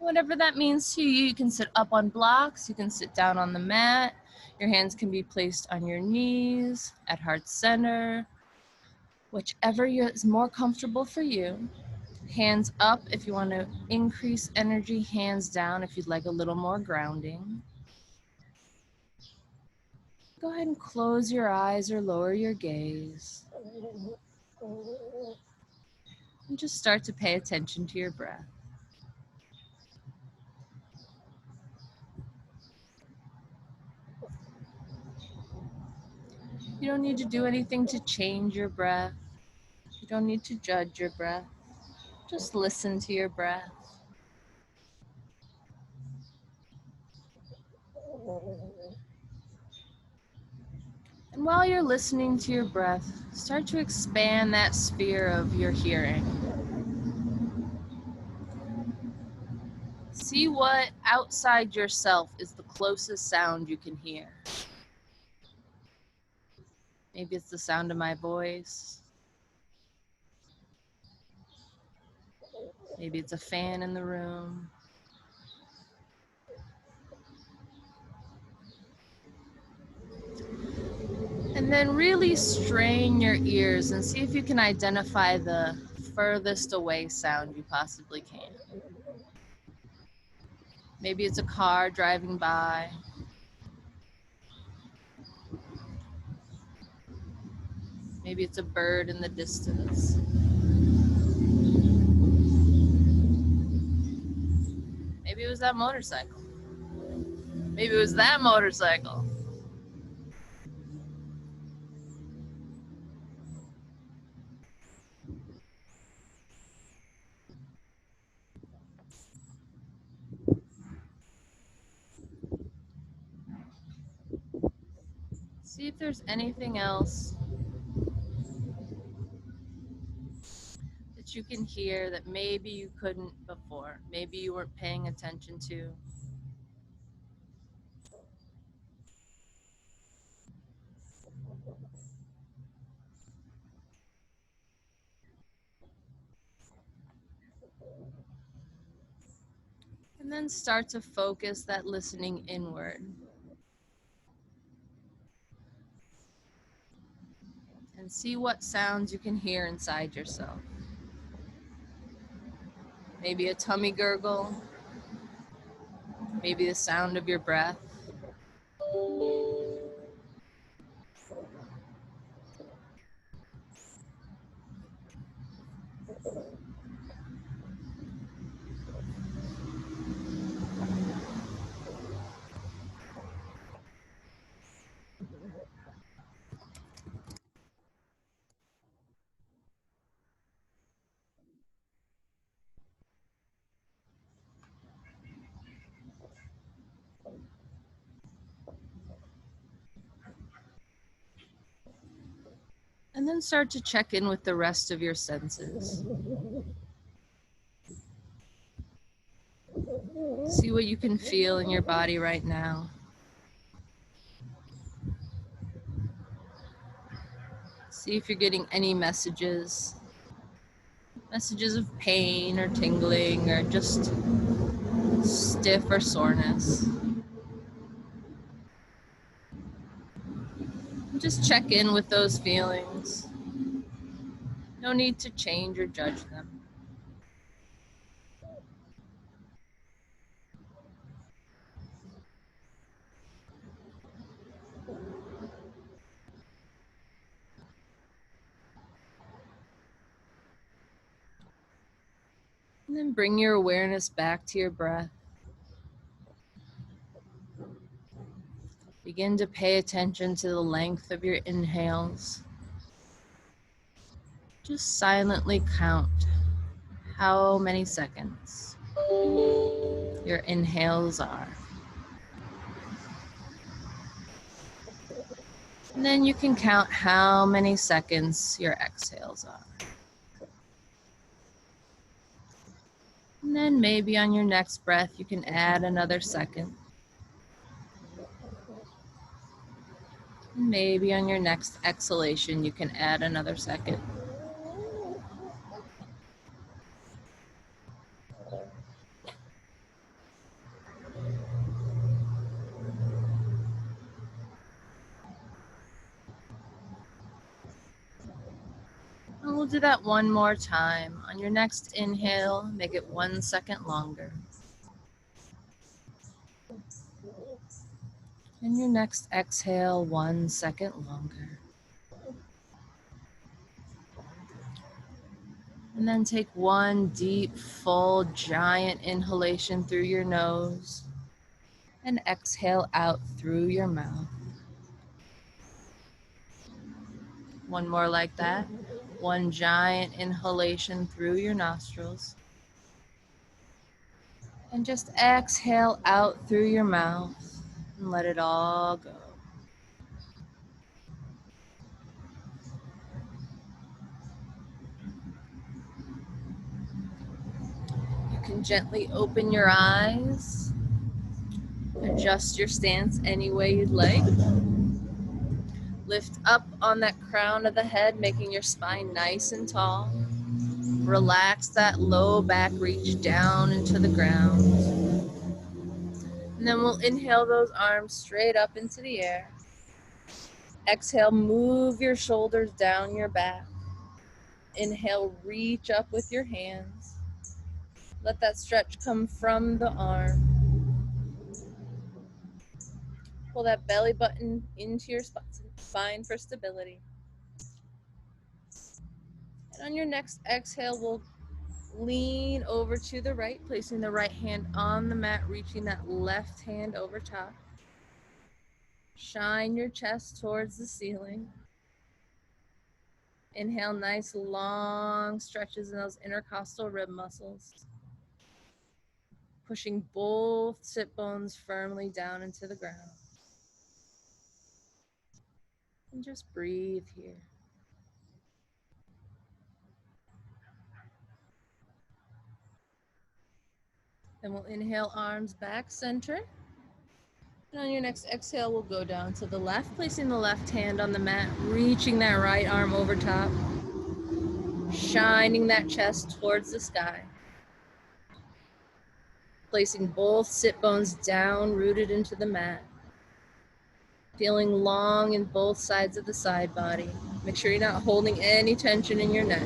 Whatever that means to you, you can sit up on blocks, you can sit down on the mat, your hands can be placed on your knees, at heart center, whichever is more comfortable for you. Hands up if you want to increase energy, hands down if you'd like a little more grounding. Go ahead and close your eyes or lower your gaze. And just start to pay attention to your breath. You don't need to do anything to change your breath. You don't need to judge your breath. Just listen to your breath. And while you're listening to your breath, start to expand that sphere of your hearing. See what outside yourself is the closest sound you can hear. Maybe it's the sound of my voice. Maybe it's a fan in the room. And then really strain your ears and see if you can identify the furthest away sound you possibly can. Maybe it's a car driving by. Maybe it's a bird in the distance. Maybe it was that motorcycle. Maybe it was that motorcycle. See if there's anything else that you can hear that maybe you couldn't before. Maybe you weren't paying attention to. And then start to focus that listening inward. And see what sounds you can hear inside yourself. Maybe a tummy gurgle. Maybe the sound of your breath. And then start to check in with the rest of your senses. See what you can feel in your body right now. See if you're getting any messages. Messages of pain or tingling or just stiff or soreness. Just check in with those feelings. No need to change or judge them. And then bring your awareness back to your breath. Begin to pay attention to the length of your inhales. Just silently count how many seconds your inhales are. And then you can count how many seconds your exhales are. And then maybe on your next breath, you can add another second. And maybe on your next exhalation, you can add another second. We'll do that one more time. On your next inhale, make it 1 second longer. And your next exhale, 1 second longer. And then take one deep, full, giant inhalation through your nose and exhale out through your mouth. One more like that. One giant inhalation through your nostrils. And just exhale out through your mouth and let it all go. You can gently open your eyes, adjust your stance any way you'd like. Lift up on that crown of the head, making your spine nice and tall. Relax that low back, reach down into the ground. And then we'll inhale those arms straight up into the air. Exhale, move your shoulders down your back. Inhale, reach up with your hands. Let that stretch come from the arm. Pull that belly button into your spine for stability. And on your next exhale, we'll lean over to the right, placing the right hand on the mat, reaching that left hand over top. Shine your chest towards the ceiling. Inhale, nice long stretches in those intercostal rib muscles. Pushing both sit bones firmly down into the ground. And just breathe here. Then we'll inhale, arms back center. And on your next exhale, we'll go down to the left, placing the left hand on the mat, reaching that right arm over top, shining that chest towards the sky. Placing both sit bones down, rooted into the mat. Feeling long in both sides of the side body. Make sure you're not holding any tension in your neck.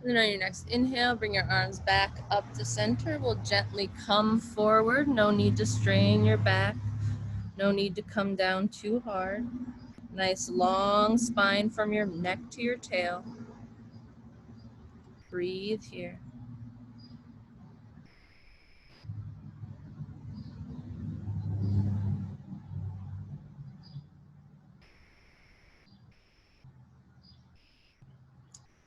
And then on your next inhale, bring your arms back up to center. We'll gently come forward. No need to strain your back. No need to come down too hard. Nice long spine from your neck to your tail. Breathe here.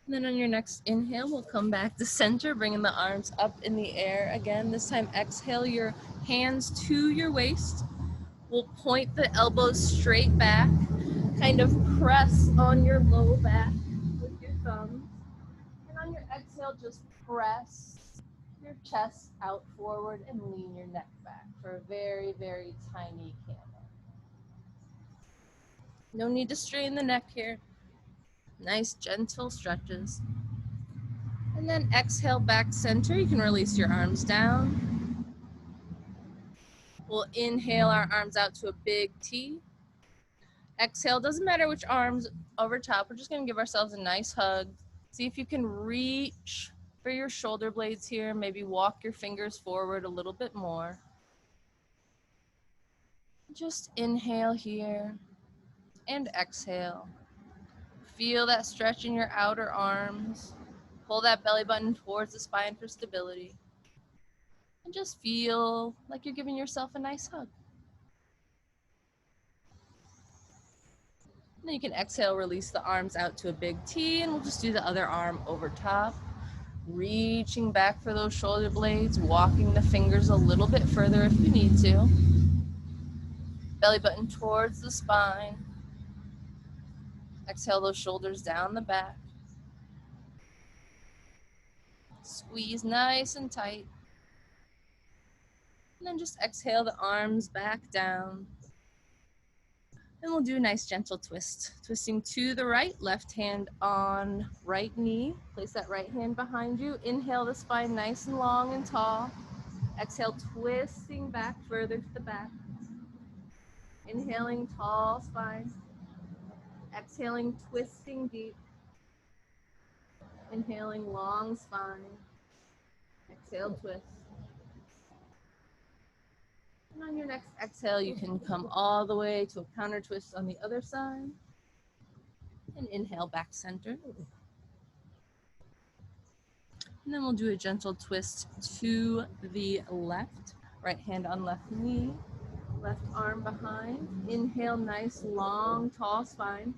And then on your next inhale, we'll come back to center, bringing the arms up in the air again. This time, exhale your hands to your waist. We'll point the elbows straight back, kind of press on your low back with your thumbs. And on your exhale, just press your chest out forward and lean your neck back for a very, very tiny camel. No need to strain the neck here. Nice, gentle stretches. And then exhale back center. You can release your arms down. We'll inhale our arms out to a big T. Exhale, doesn't matter which arms over top. We're just going to give ourselves a nice hug. See if you can reach for your shoulder blades here. Maybe walk your fingers forward a little bit more. Just inhale here and exhale. Feel that stretch in your outer arms. Pull that belly button towards the spine for stability. And just feel like you're giving yourself a nice hug. And then you can exhale, release the arms out to a big T, and we'll just do the other arm over top. Reaching back for those shoulder blades, walking the fingers a little bit further if you need to. Belly button towards the spine. Exhale those shoulders down the back. Squeeze nice and tight. And then just exhale the arms back down. Then we'll do a nice gentle twist. Twisting to the right, left hand on right knee. Place that right hand behind you. Inhale the spine nice and long and tall. Exhale, twisting back further to the back. Inhaling, tall spine. Exhaling, twisting deep. Inhaling, long spine. Exhale, twist. And on your next exhale, you can come all the way to a counter twist on the other side. And inhale, back center. And then we'll do a gentle twist to the left. Right hand on left knee. Left arm behind. Inhale, nice, long, tall spine.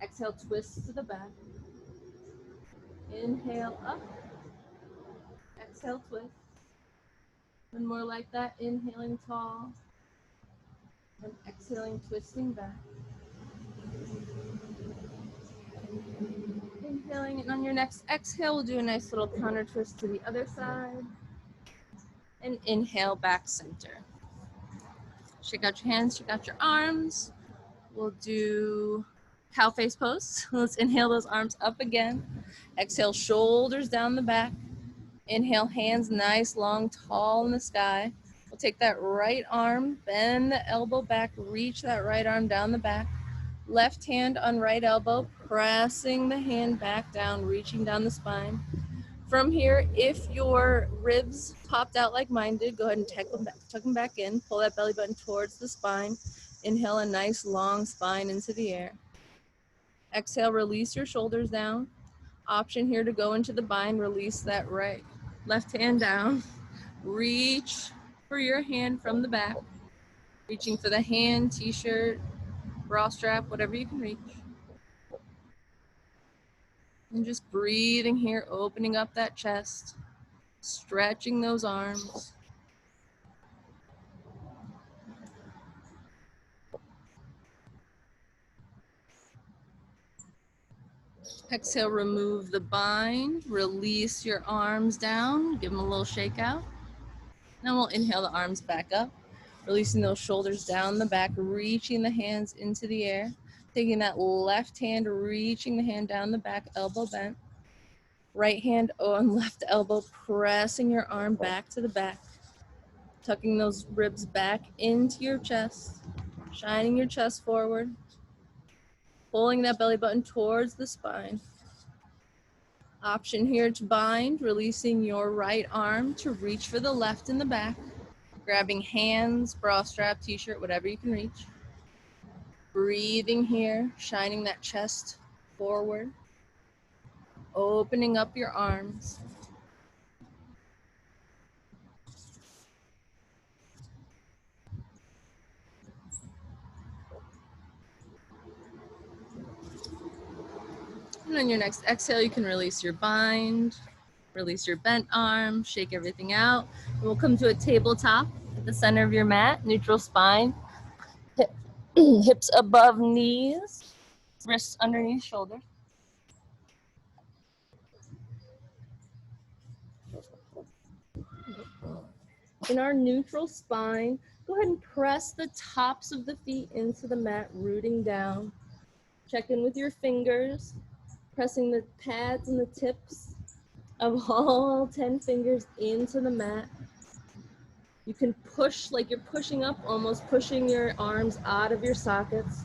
Exhale, twist to the back. Inhale, up. Exhale, twist. One more like that. Inhaling, tall. And exhaling, twisting back. Inhaling, and on your next exhale, we'll do a nice little counter twist to the other side. And inhale, back center. Shake out your hands, shake out your arms. We'll do cow face pose. Let's inhale those arms up again. Exhale, shoulders down the back. Inhale, hands nice, long, tall in the sky. We'll take that right arm, bend the elbow back, reach that right arm down the back. Left hand on right elbow, pressing the hand back down, reaching down the spine. From here, if your ribs popped out like mine did, go ahead and tuck them back in. Pull that belly button towards the spine. Inhale a nice long spine into the air. Exhale, release your shoulders down. Option here to go into the bind, release that left hand down. Reach for your hand from the back. Reaching for the hand, t-shirt, bra strap, whatever you can reach. And just breathing here, opening up that chest, stretching those arms. Exhale, remove the bind, release your arms down, give them a little shake out. Then we'll inhale the arms back up, releasing those shoulders down the back, reaching the hands into the air. Taking that left hand, reaching the hand down the back, elbow bent. Right hand on left elbow, pressing your arm back to the back. Tucking those ribs back into your chest, shining your chest forward. Pulling that belly button towards the spine. Option here to bind, releasing your right arm to reach for the left in the back. Grabbing hands, bra strap, t-shirt, whatever you can reach. Breathing here, shining that chest forward. Opening up your arms. And on your next exhale, you can release your bind, release your bent arm, shake everything out. And we'll come to a tabletop at the center of your mat, neutral spine, hips above knees, wrists underneath shoulders. In our neutral spine, go ahead and press the tops of the feet into the mat, rooting down. Check in with your fingers, pressing the pads and the tips of all 10 fingers into the mat. You can push like you're pushing up, almost pushing your arms out of your sockets.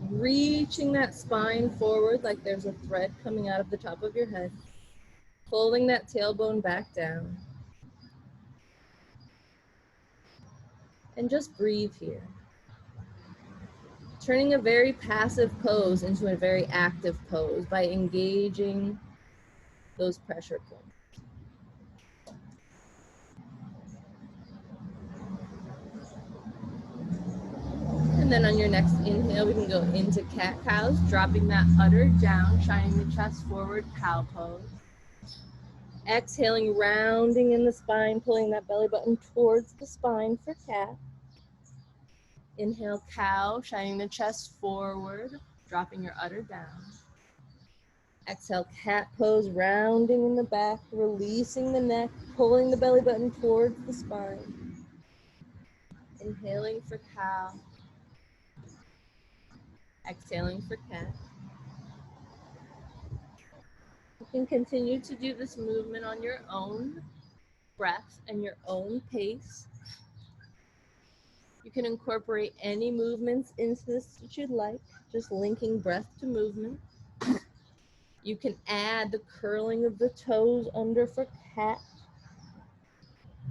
Reaching that spine forward like there's a thread coming out of the top of your head. Pulling that tailbone back down. And just breathe here. Turning a very passive pose into a very active pose by engaging those pressure points. And then on your next inhale, we can go into cat-cows, dropping that udder down, shining the chest forward, cow pose. Exhaling, rounding in the spine, pulling that belly button towards the spine for cat. Inhale, cow, shining the chest forward, dropping your udder down. Exhale, cat pose, rounding in the back, releasing the neck, pulling the belly button towards the spine. Inhaling for cow. Exhaling for cat. You can continue to do this movement on your own breath and your own pace. You can incorporate any movements into this that you'd like, just linking breath to movement. You can add the curling of the toes under for cat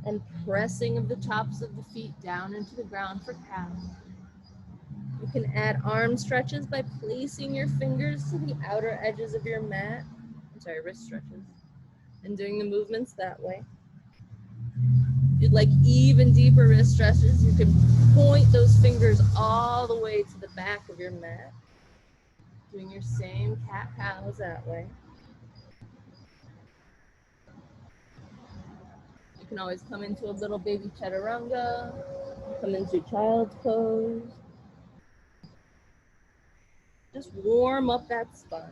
and pressing of the tops of the feet down into the ground for cow. You can add arm stretches by placing your fingers to the outer edges of your mat. Wrist stretches. And doing the movements that way. If you'd like even deeper wrist stretches, you can point those fingers all the way to the back of your mat. Doing your same cat-cows that way. You can always come into a little baby chaturanga, come into child's pose. Just warm up that spine.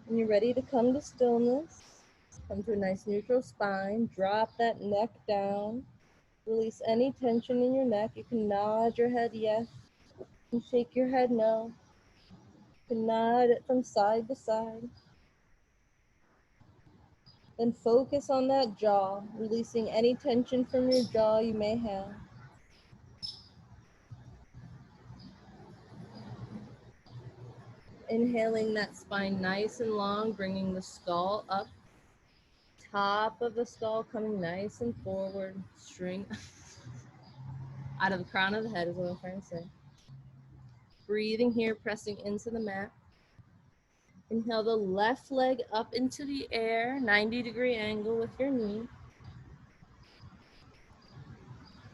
When you're ready to come to stillness, come to a nice neutral spine, drop that neck down, release any tension in your neck. You can nod your head yes, you can shake your head no, you can nod it from side to side. Then focus on that jaw, releasing any tension from your jaw you may have. Inhaling that spine nice and long, bringing the skull up. Top of the skull coming nice and forward. String out of the crown of the head is what I'm trying to say. Breathing here, pressing into the mat. Inhale the left leg up into the air, 90-degree angle with your knee.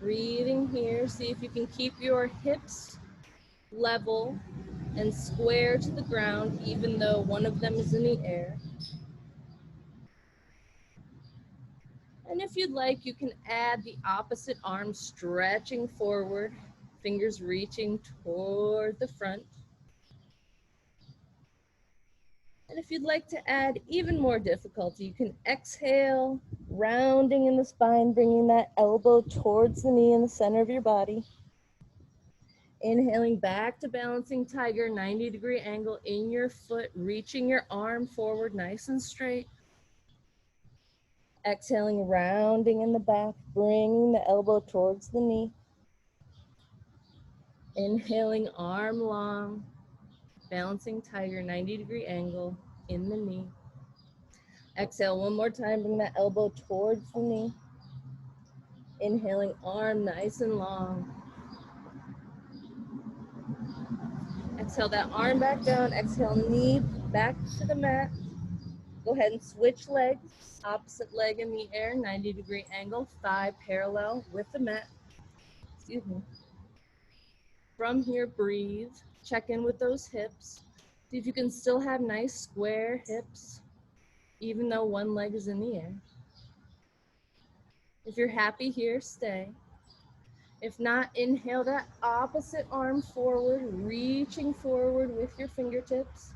Breathing here, see if you can keep your hips level and square to the ground, even though one of them is in the air. And if you'd like, you can add the opposite arm stretching forward, fingers reaching toward the front. And if you'd like to add even more difficulty, you can exhale, rounding in the spine, bringing that elbow towards the knee in the center of your body. Inhaling back to balancing tiger, 90-degree angle in your foot, reaching your arm forward nice and straight. Exhaling, rounding in the back, bringing the elbow towards the knee. Inhaling, arm long, balancing tiger, 90-degree angle in the knee. Exhale one more time, bring that elbow towards the knee. Inhaling, arm nice and long. Exhale that arm back down. Exhale, knee back to the mat. Go ahead and switch legs. Opposite leg in the air, 90-degree angle, thigh parallel with the mat. Excuse me. From here, breathe. Check in with those hips. See if you can still have nice square hips, even though one leg is in the air. If you're happy here, stay. If not, inhale that opposite arm forward, reaching forward with your fingertips.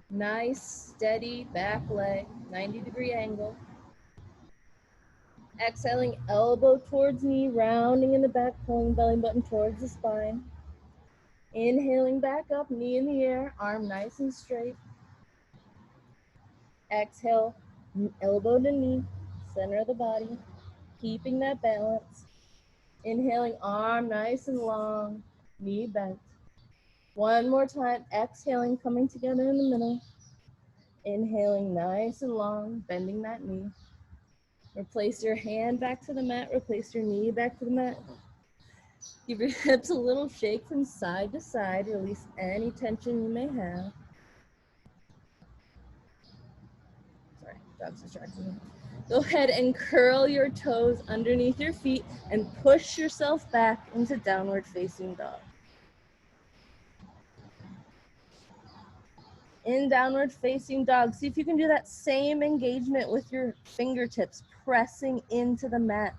Nice, steady back leg, 90-degree angle. Exhaling, elbow towards knee, rounding in the back, pulling belly button towards the spine. Inhaling back up, knee in the air, arm nice and straight. Exhale, elbow to knee, center of the body, keeping that balance. Inhaling, arm nice and long, knee bent. One more time, exhaling, coming together in the middle. Inhaling, nice and long, bending that knee. Replace your hand back to the mat, replace your knee back to the mat. Give your hips a little shake from side to side, release any tension you may have. Sorry, dog's distracting me. Go ahead and curl your toes underneath your feet and push yourself back into downward facing dog. In downward facing dog, see if you can do that same engagement with your fingertips, pressing into the mat.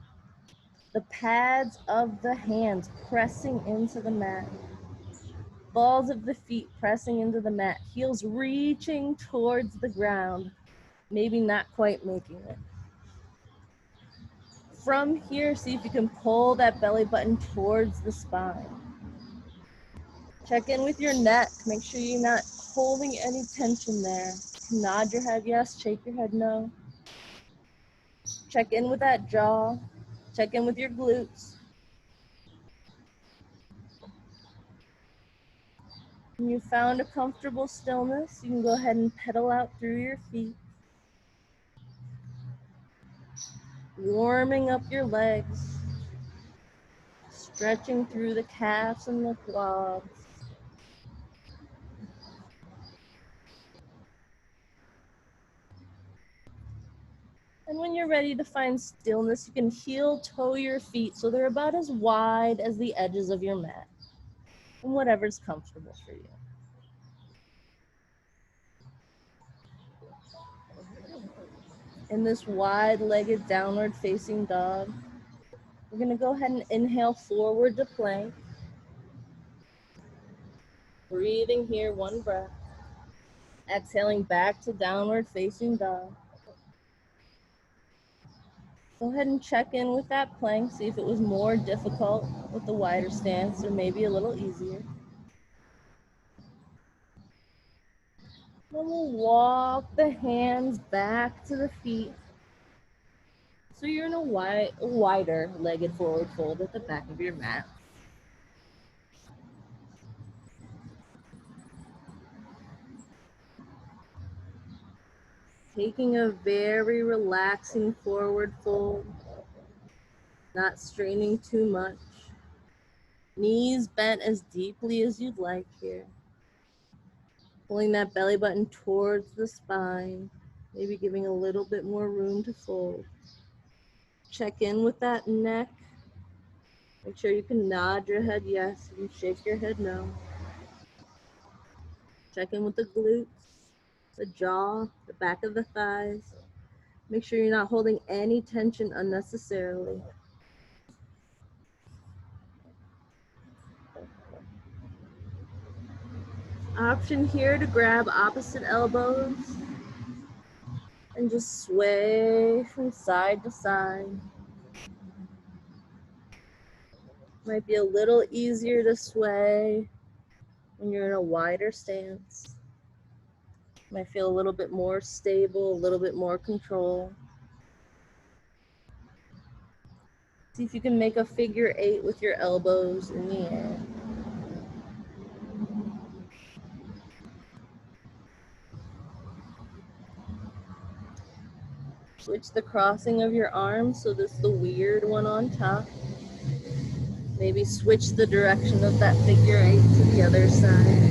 The pads of the hands pressing into the mat. balls of the feet pressing into the mat, heels reaching towards the ground, maybe not quite making it. From here, see if you can pull that belly button towards the spine. Check in with your neck. Make sure you're not holding any tension there. Nod your head yes, shake your head no. Check in with that jaw. Check in with your glutes. When you found a comfortable stillness, you can go ahead and pedal out through your feet. Warming up your legs. Stretching through the calves and the quads. And when you're ready to find stillness, you can heel toe your feet so they're about as wide as the edges of your mat. And whatever's comfortable for you. In this wide-legged downward facing dog, we're gonna go ahead and inhale forward to plank. Breathing here, one breath. Exhaling back to downward facing dog. Go ahead and check in with that plank, see if it was more difficult with the wider stance or maybe a little easier. Then we'll walk the hands back to the feet. So you're in a wider legged forward fold at the back of your mat. Taking a very relaxing forward fold, not straining too much. Knees bent as deeply as you'd like here. Pulling that belly button towards the spine, maybe giving a little bit more room to fold. Check in with that neck. Make sure you can nod your head yes and shake your head no. Check in with the glutes, the jaw, the back of the thighs. Make sure you're not holding any tension unnecessarily. Option here to grab opposite elbows and just sway from side to side. Might be a little easier to sway when you're in a wider stance. Might feel a little bit more stable, a little bit more control. See if you can make a figure 8 with your elbows in the air. Switch the crossing of your arms, so this is the weird one on top. Maybe switch the direction of that figure 8 to the other side.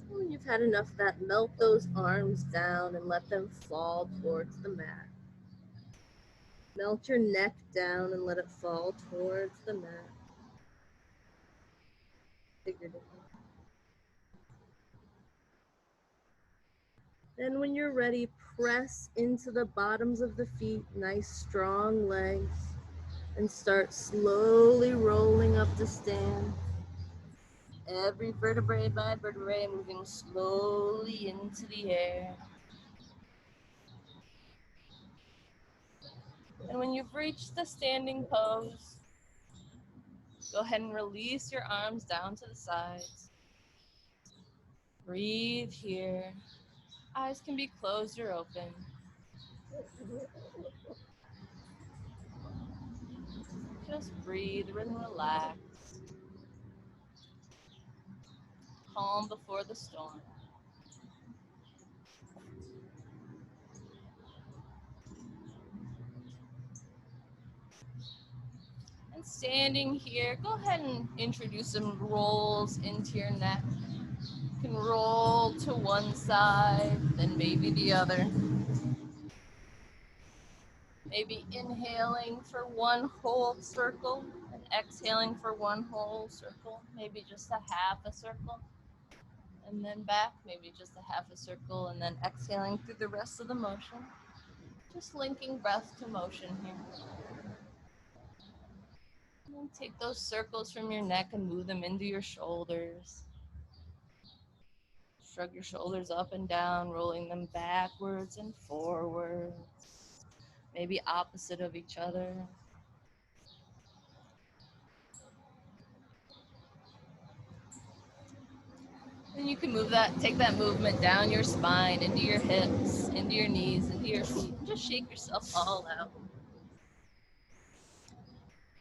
When you've had enough of that, melt those arms down and let them fall towards the mat. Melt your neck down and let it fall towards the mat. Figuratively. Then when you're ready, press into the bottoms of the feet, nice strong legs, and start slowly rolling up to stand. Every vertebrae by vertebrae moving slowly into the air. And when you've reached the standing pose, go ahead and release your arms down to the sides. Breathe here. Eyes can be closed or open. Just breathe and relax. Calm before the storm. And standing here, go ahead and introduce some rolls into your neck. You can roll to one side, then maybe the other. Maybe inhaling for one whole circle and exhaling for one whole circle, maybe just a half a circle. and then back, maybe just a half a circle, and then exhaling through the rest of the motion. Just linking breath to motion here. And then take those circles from your neck and move them into your shoulders. Shrug your shoulders up and down, rolling them backwards and forwards. Maybe opposite of each other. And you can take that movement down your spine, into your hips, into your knees, into your feet. And just shake yourself all out.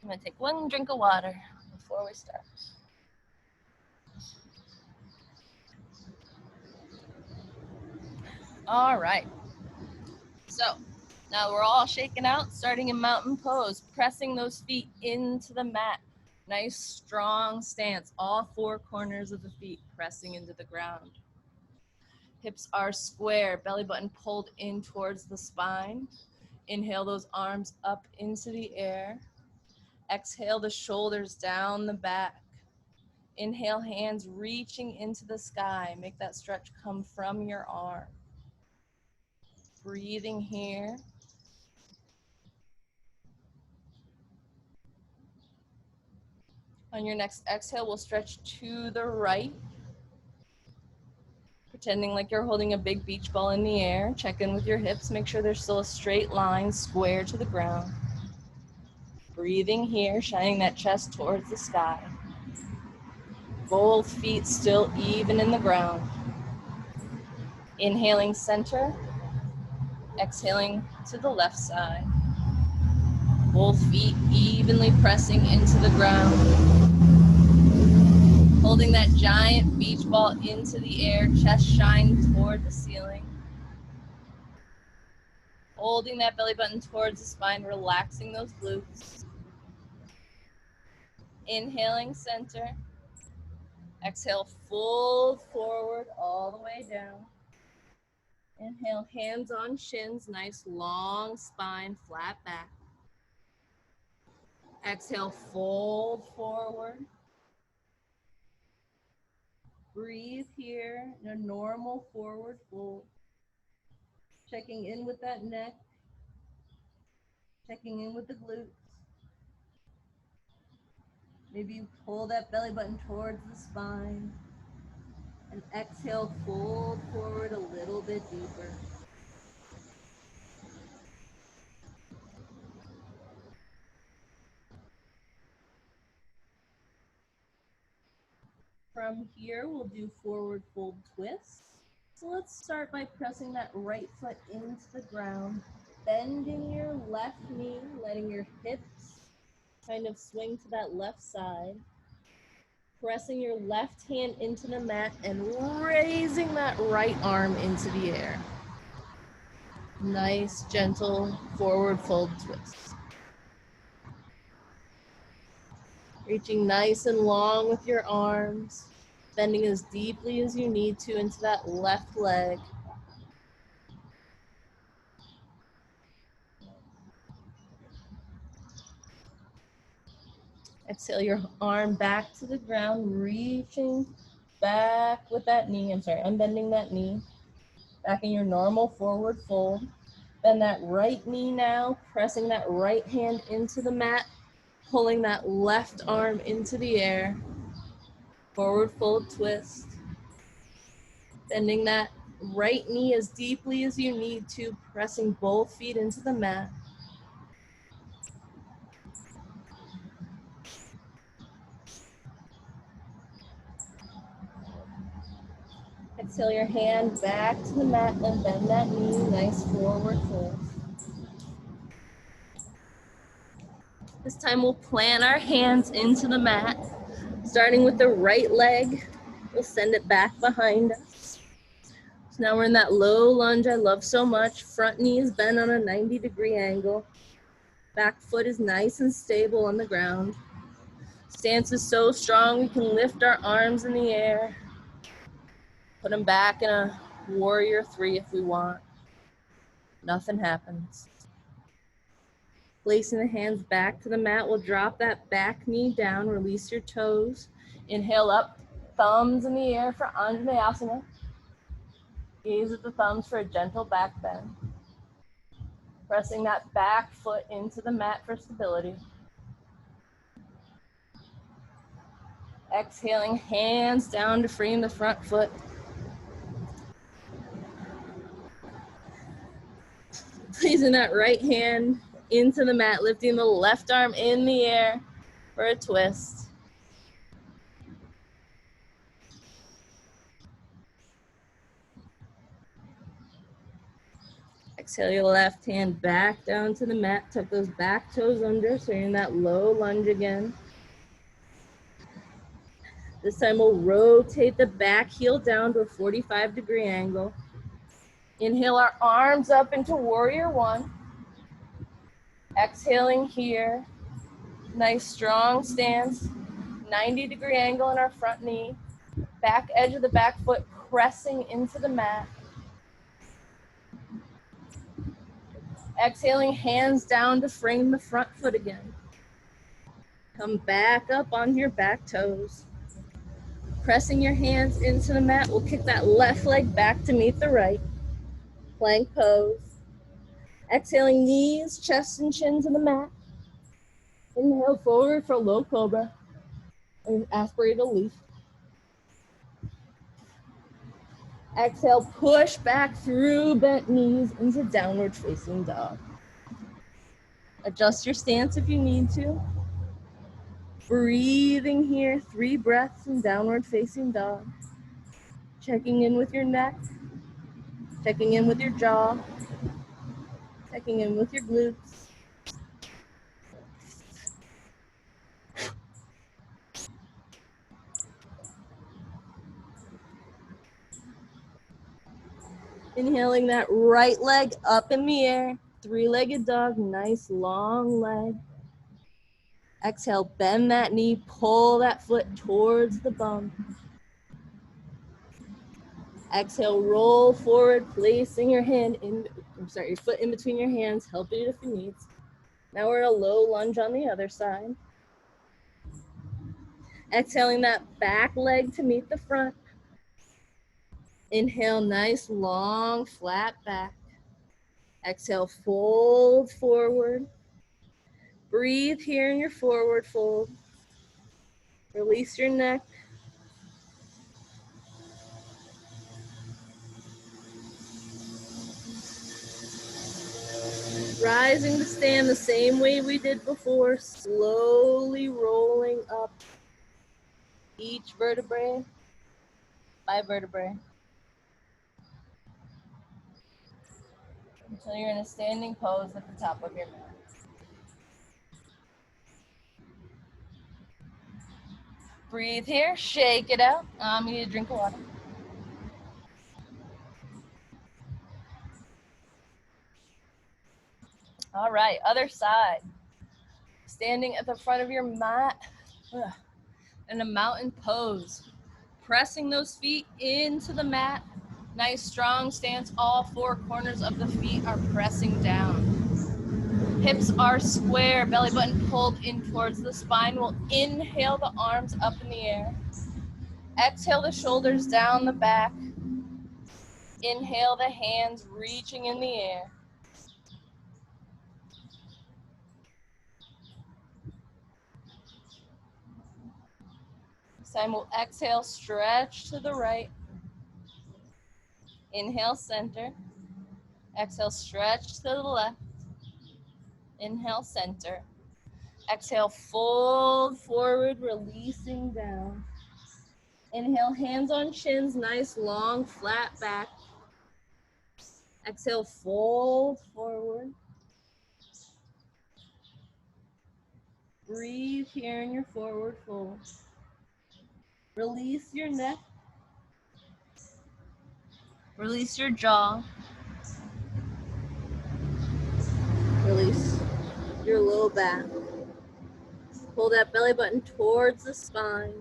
I'm gonna take one drink of water before we start. All right. So now we're all shaken out, starting in mountain pose, pressing those feet into the mat. Nice strong stance, all four corners of the feet pressing into the ground. Hips are square, belly button pulled in towards the spine. Inhale those arms up into the air. Exhale the shoulders down the back. Inhale, hands reaching into the sky. Make that stretch come from your arm. Breathing here. On your next exhale, we'll stretch to the right. Pretending like you're holding a big beach ball in the air. Check in with your hips. Make sure there's still a straight line, square to the ground. Breathing here, shining that chest towards the sky. Both feet still even in the ground. Inhaling center. Exhaling to the left side. Both feet evenly pressing into the ground. Holding that giant beach ball into the air, chest shine toward the ceiling. Holding that belly button towards the spine, relaxing those glutes. Inhaling center. Exhale, fold forward all the way down. Inhale, hands on shins, nice long spine, flat back. Exhale, fold forward. Breathe here in a normal forward fold. Checking in with that neck. Checking in with the glutes. Maybe you pull that belly button towards the spine. And exhale, fold forward a little bit deeper. From here, we'll do forward fold twists. So let's start by pressing that right foot into the ground, bending your left knee, letting your hips kind of swing to that left side, pressing your left hand into the mat and raising that right arm into the air. Nice, gentle forward fold twist. Reaching nice and long with your arms, bending as deeply as you need to into that left leg. Exhale your arm back to the ground, reaching back with that knee. Unbending that knee. Back in your normal forward fold. Bend that right knee now, pressing that right hand into the mat, pulling that left arm into the air. Forward fold twist. Bending that right knee as deeply as you need to, pressing both feet into the mat. Exhale your hand back to the mat and bend that knee, nice forward fold. This time we'll plant our hands into the mat, starting with the right leg. We'll send it back behind us. So now we're in that low lunge I love so much. Front knee is bent on a 90-degree angle. Back foot is nice and stable on the ground. Stance is so strong we can lift our arms in the air. Put them back in a warrior 3 if we want. Nothing happens. Placing the hands back to the mat, we'll drop that back knee down, release your toes. Inhale up, thumbs in the air for Anjaneyasana. Gaze at the thumbs for a gentle back bend. Pressing that back foot into the mat for stability. Exhaling, hands down to frame the front foot. Placing that right hand into the mat, lifting the left arm in the air for a twist. Exhale your left hand back down to the mat. Tuck those back toes under, so you're in that low lunge again. This time we'll rotate the back heel down to a 45-degree angle. Inhale our arms up into warrior one. Exhaling here. Nice strong stance. 90-degree angle in our front knee. Back edge of the back foot pressing into the mat. Exhaling, hands down to frame the front foot again. Come back up on your back toes. Pressing your hands into the mat, we'll kick that left leg back to meet the right. Plank pose. Exhaling, knees, chest, and chin to the mat. Inhale forward for low cobra. And aspirate a leaf. Exhale, push back through bent knees into downward facing dog. Adjust your stance if you need to. Breathing here, 3 breaths in downward facing dog. Checking in with your neck, checking in with your jaw, checking in with your glutes. Inhaling that right leg up in the air, 3-legged dog, nice long leg. Exhale, bend that knee, pull that foot towards the bum. Exhale, roll forward, placing your your foot in between your hands, help it if you need. Now we're in a low lunge on the other side. Exhaling that back leg to meet the front. Inhale, nice long flat back. Exhale, fold forward. Breathe here in your forward fold. Release your neck. Rising to stand the same way we did before, slowly rolling up each vertebrae by vertebrae until you're in a standing pose at the top of your mat. Breathe here, shake it out. You need a drink of water. All right, other side. Standing at the front of your mat in a mountain pose. Pressing those feet into the mat. Nice strong stance. All 4 corners of the feet are pressing down. Hips are square, belly button pulled in towards the spine. We'll inhale the arms up in the air. Exhale the shoulders down the back. Inhale the hands reaching in the air. This time we'll exhale, stretch to the right. Inhale, center. Exhale, stretch to the left. Inhale, center. Exhale, fold forward, releasing down. Inhale, hands on shins, nice long flat back. Exhale, fold forward. Breathe here in your forward fold. Release your neck. Release your jaw. Release your low back. Pull that belly button towards the spine.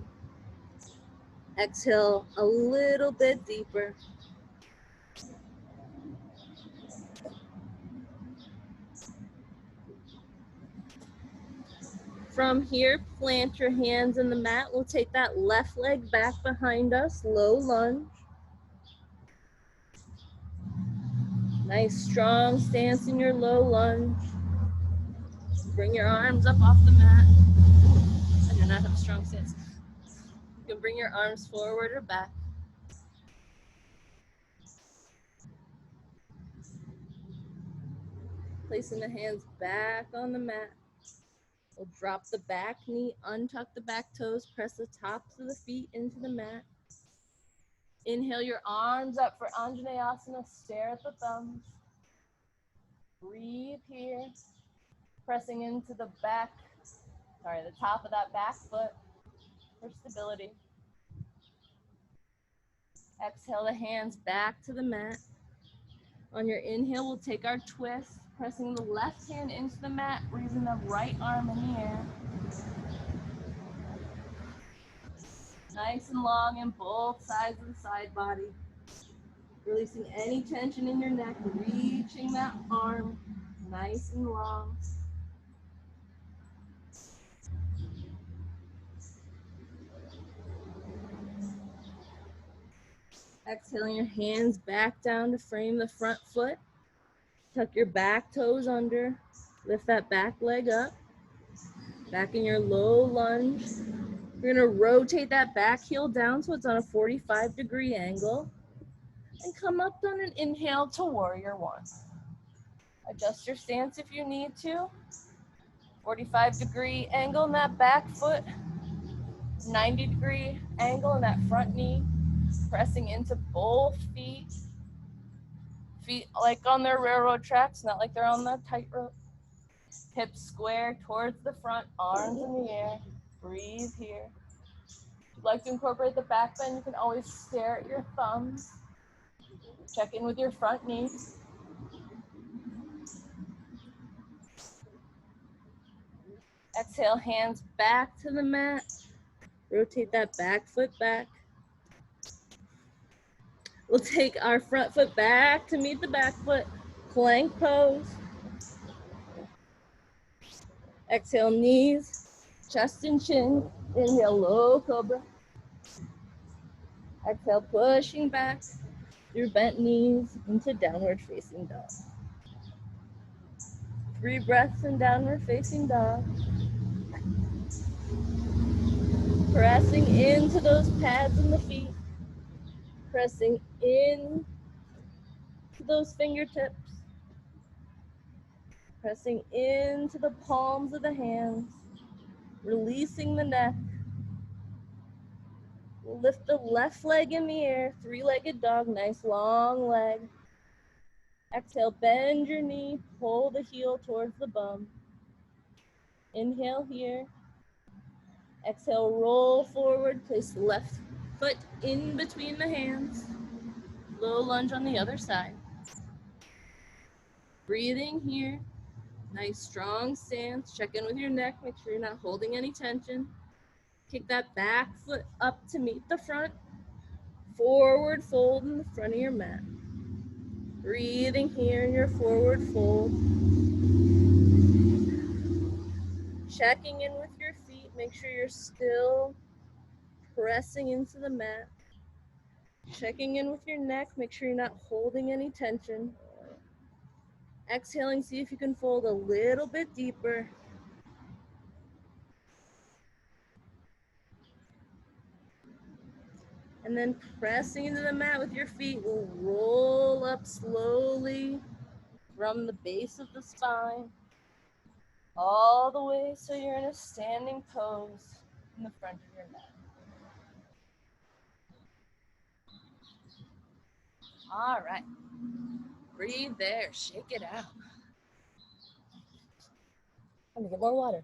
Exhale a little bit deeper. From here, plant your hands in the mat. We'll take that left leg back behind us, low lunge. Nice strong stance in your low lunge. Bring your arms up off the mat. I do not have a strong stance. You can bring your arms forward or back. Placing the hands back on the mat. We'll drop the back knee, untuck the back toes, press the tops of the feet into the mat. Inhale your arms up for Anjaneyasana, stare at the thumbs. Breathe here, pressing into the top of that back foot for stability. Exhale the hands back to the mat. On your inhale, we'll take our twist, pressing the left hand into the mat, raising the right arm in the air. Nice and long in both sides of the side body. Releasing any tension in your neck, reaching that arm nice and long. Exhaling your hands back down to frame the front foot. Tuck your back toes under. Lift that back leg up. Back in your low lunge. You're gonna rotate that back heel down so it's on a 45-degree angle. And come up on an inhale to warrior one. Adjust your stance if you need to. 45-degree angle in that back foot. 90-degree angle in that front knee. Pressing into both feet. Feet like on their railroad tracks, not like they're on the tightrope. Hips square towards the front, arms in the air. Breathe here. If you'd like to incorporate the back bend, you can always stare at your thumbs. Check in with your front knee. Exhale, hands back to the mat. Rotate that back foot back. We'll take our front foot back to meet the back foot. Plank pose. Exhale, knees, chest and chin. Inhale, low cobra. Exhale, pushing back through bent knees into downward facing dog. 3 breaths in downward facing dog. Pressing into those pads in the feet. Pressing in to those fingertips. Pressing into the palms of the hands. Releasing the neck. Lift the left leg in the air, 3-legged dog, nice long leg. Exhale, bend your knee, pull the heel towards the bum. Inhale here. Exhale, roll forward, place the left foot in between the hands. Low lunge on the other side. Breathing here. Nice strong stance. Check in with your neck, make sure you're not holding any tension. Kick that back foot up to meet the front. Forward fold in the front of your mat. Breathing here in your forward fold. Checking in with your feet. Make sure you're still pressing into the mat. Checking in with your neck. Make sure you're not holding any tension. Exhaling, see if you can fold a little bit deeper. And then pressing into the mat with your feet, we'll roll up slowly from the base of the spine all the way so you're in a standing pose in the front of your mat. All right. Breathe there, shake it out. I'm gonna get more water.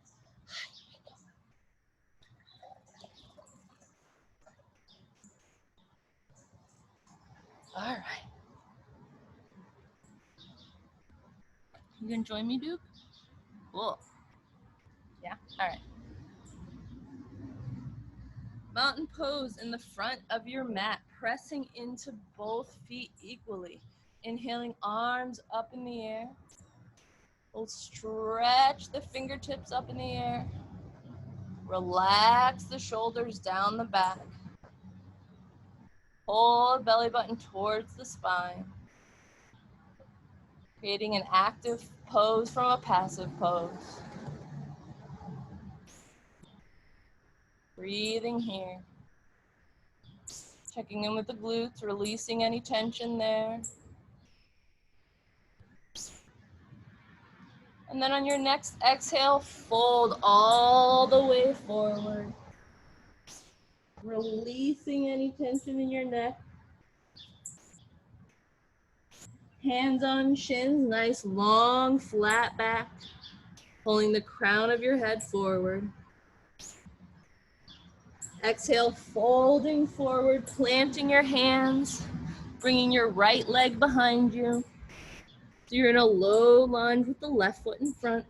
All right. You gonna join me, Duke? Cool. Yeah, all right. Mountain pose in the front of your mat, pressing into both feet equally. Inhaling, arms up in the air. We'll stretch the fingertips up in the air. Relax the shoulders down the back. Pull the belly button towards the spine. Creating an active pose from a passive pose. Breathing here. Checking in with the glutes, releasing any tension there. And then on your next exhale, fold all the way forward. Releasing any tension in your neck. Hands on shins, nice long flat back. Pulling the crown of your head forward. Exhale, folding forward, planting your hands, bringing your right leg behind you. So you're in a low lunge with the left foot in front.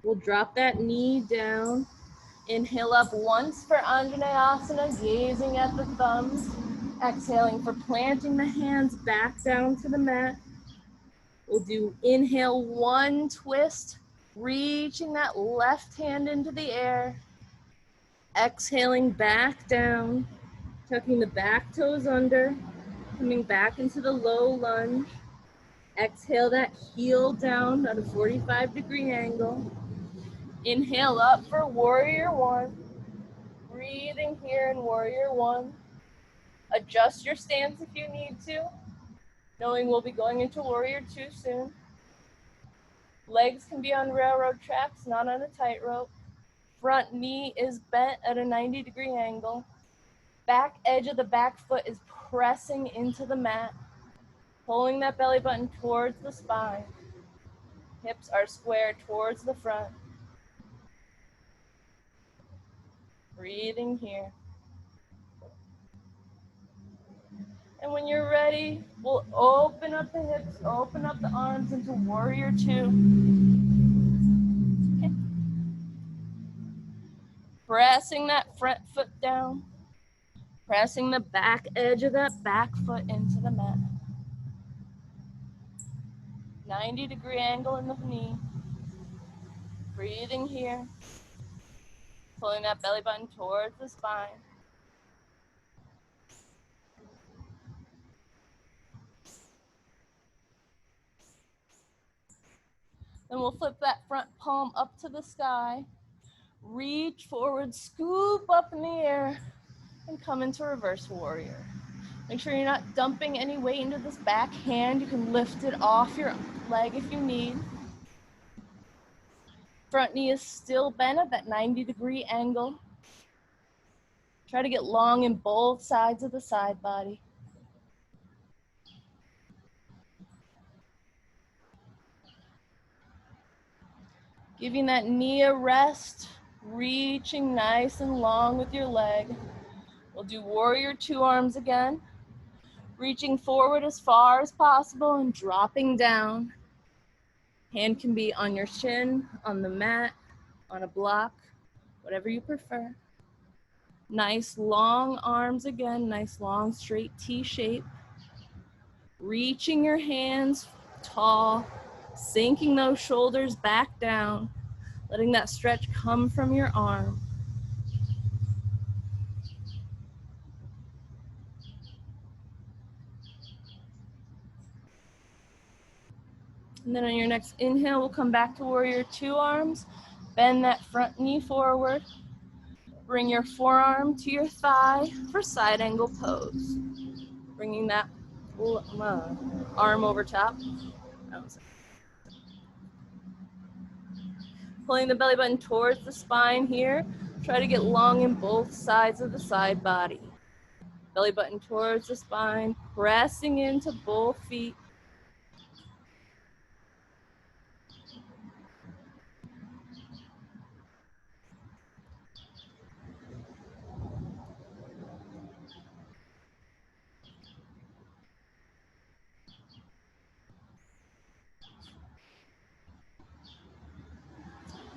We'll drop that knee down. Inhale up once for Anjaneyasana, gazing at the thumbs. Exhaling for planting the hands back down to the mat. We'll do inhale, one twist, reaching that left hand into the air. Exhaling back down, tucking the back toes under, coming back into the low lunge. Exhale that heel down at a 45-degree angle. Inhale up for warrior one. Breathing here in warrior one. Adjust your stance if you need to, knowing we'll be going into warrior two soon. Legs can be on railroad tracks, not on a tightrope. Front knee is bent at a 90-degree angle. Back edge of the back foot is pressing into the mat, pulling that belly button towards the spine. Hips are squared towards the front. Breathing here. And when you're ready, we'll open up the hips, open up the arms into warrior two. Okay. Pressing that front foot down. Pressing the back edge of that back foot into the mat. 90-degree angle in the knee. Breathing here. Pulling that belly button towards the spine. Then we'll flip that front palm up to the sky. Reach forward, scoop up in the air, and come into reverse warrior. Make sure you're not dumping any weight into this back hand. You can lift it off your leg if you need. Front knee is still bent at that 90-degree angle. Try to get long in both sides of the side body. Giving that knee a rest, reaching nice and long with your leg. We'll do warrior two arms again. Reaching forward as far as possible and dropping down. Hand can be on your shin, on the mat, on a block, whatever you prefer. Nice long arms again, nice long straight T shape. Reaching your hands tall, sinking those shoulders back down, letting that stretch come from your arm. And then on your next inhale, we'll come back to warrior two arms. Bend that front knee forward. Bring your forearm to your thigh for side angle pose. Bringing that arm over top. Pulling the belly button towards the spine here. Try to get long in both sides of the side body. Belly button towards the spine, pressing into both feet.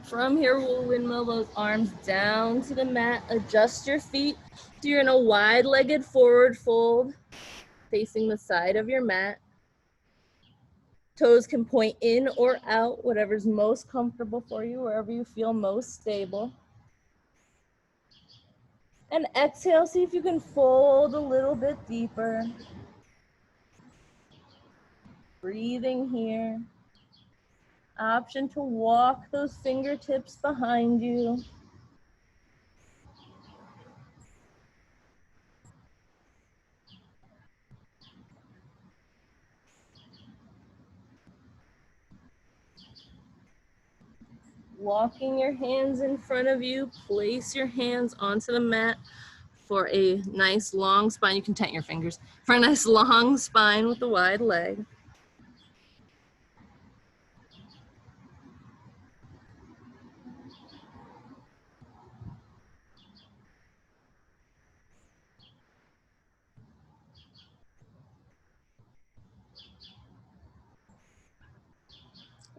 From here, we'll windmill those arms down to the mat. Adjust your feet so you're in a wide-legged forward fold, facing the side of your mat. Toes can point in or out, whatever's most comfortable for you, wherever you feel most stable. And exhale, see if you can fold a little bit deeper. Breathing here. Option to walk those fingertips behind you. Walking your hands in front of you, place your hands onto the mat for a nice long spine. You can tent your fingers for a nice long spine with a wide leg.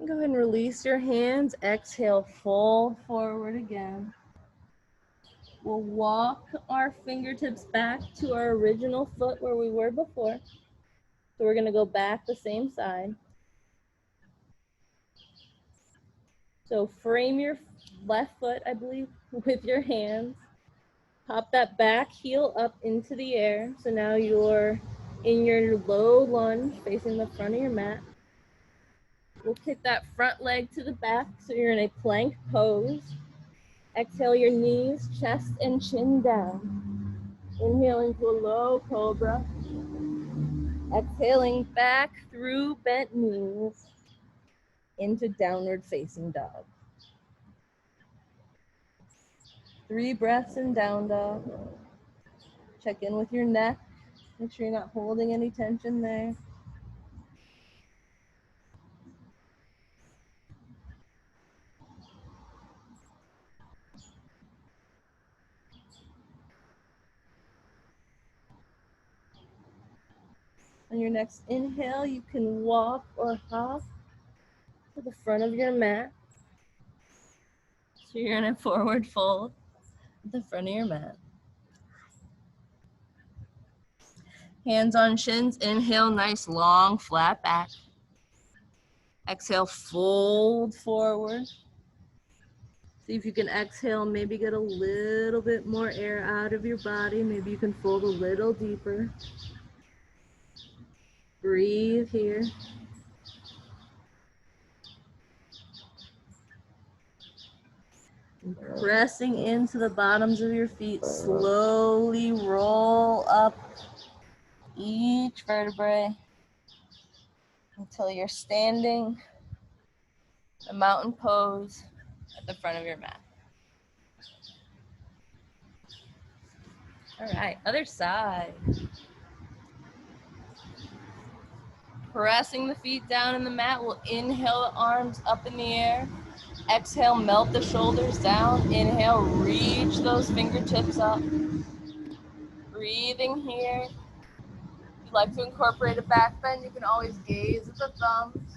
Go ahead and release your hands. Exhale, fold forward again. We'll walk our fingertips back to our original foot where we were before. So we're gonna go back the same side. So frame your left foot, I believe, with your hands. Pop that back heel up into the air. So now you're in your low lunge facing the front of your mat. We'll kick that front leg to the back so you're in a plank pose. Exhale your knees, chest and chin down. Inhale into a low cobra. Exhaling back through bent knees into downward facing dog. 3 breaths in down dog. Check in with your neck. Make sure you're not holding any tension there. On your next inhale, you can walk or hop to the front of your mat. So you're in a forward fold at the front of your mat. Hands on shins, inhale, nice long flat back. Exhale, fold forward. See if you can exhale, maybe get a little bit more air out of your body. Maybe you can fold a little deeper. Breathe here. Pressing into the bottoms of your feet, slowly roll up each vertebrae until you're standing the mountain pose at the front of your mat. All right, other side. Pressing the feet down in the mat, we'll inhale the arms up in the air. Exhale, melt the shoulders down. Inhale, reach those fingertips up. Breathing here. If you'd like to incorporate a back bend, you can always gaze at the thumbs.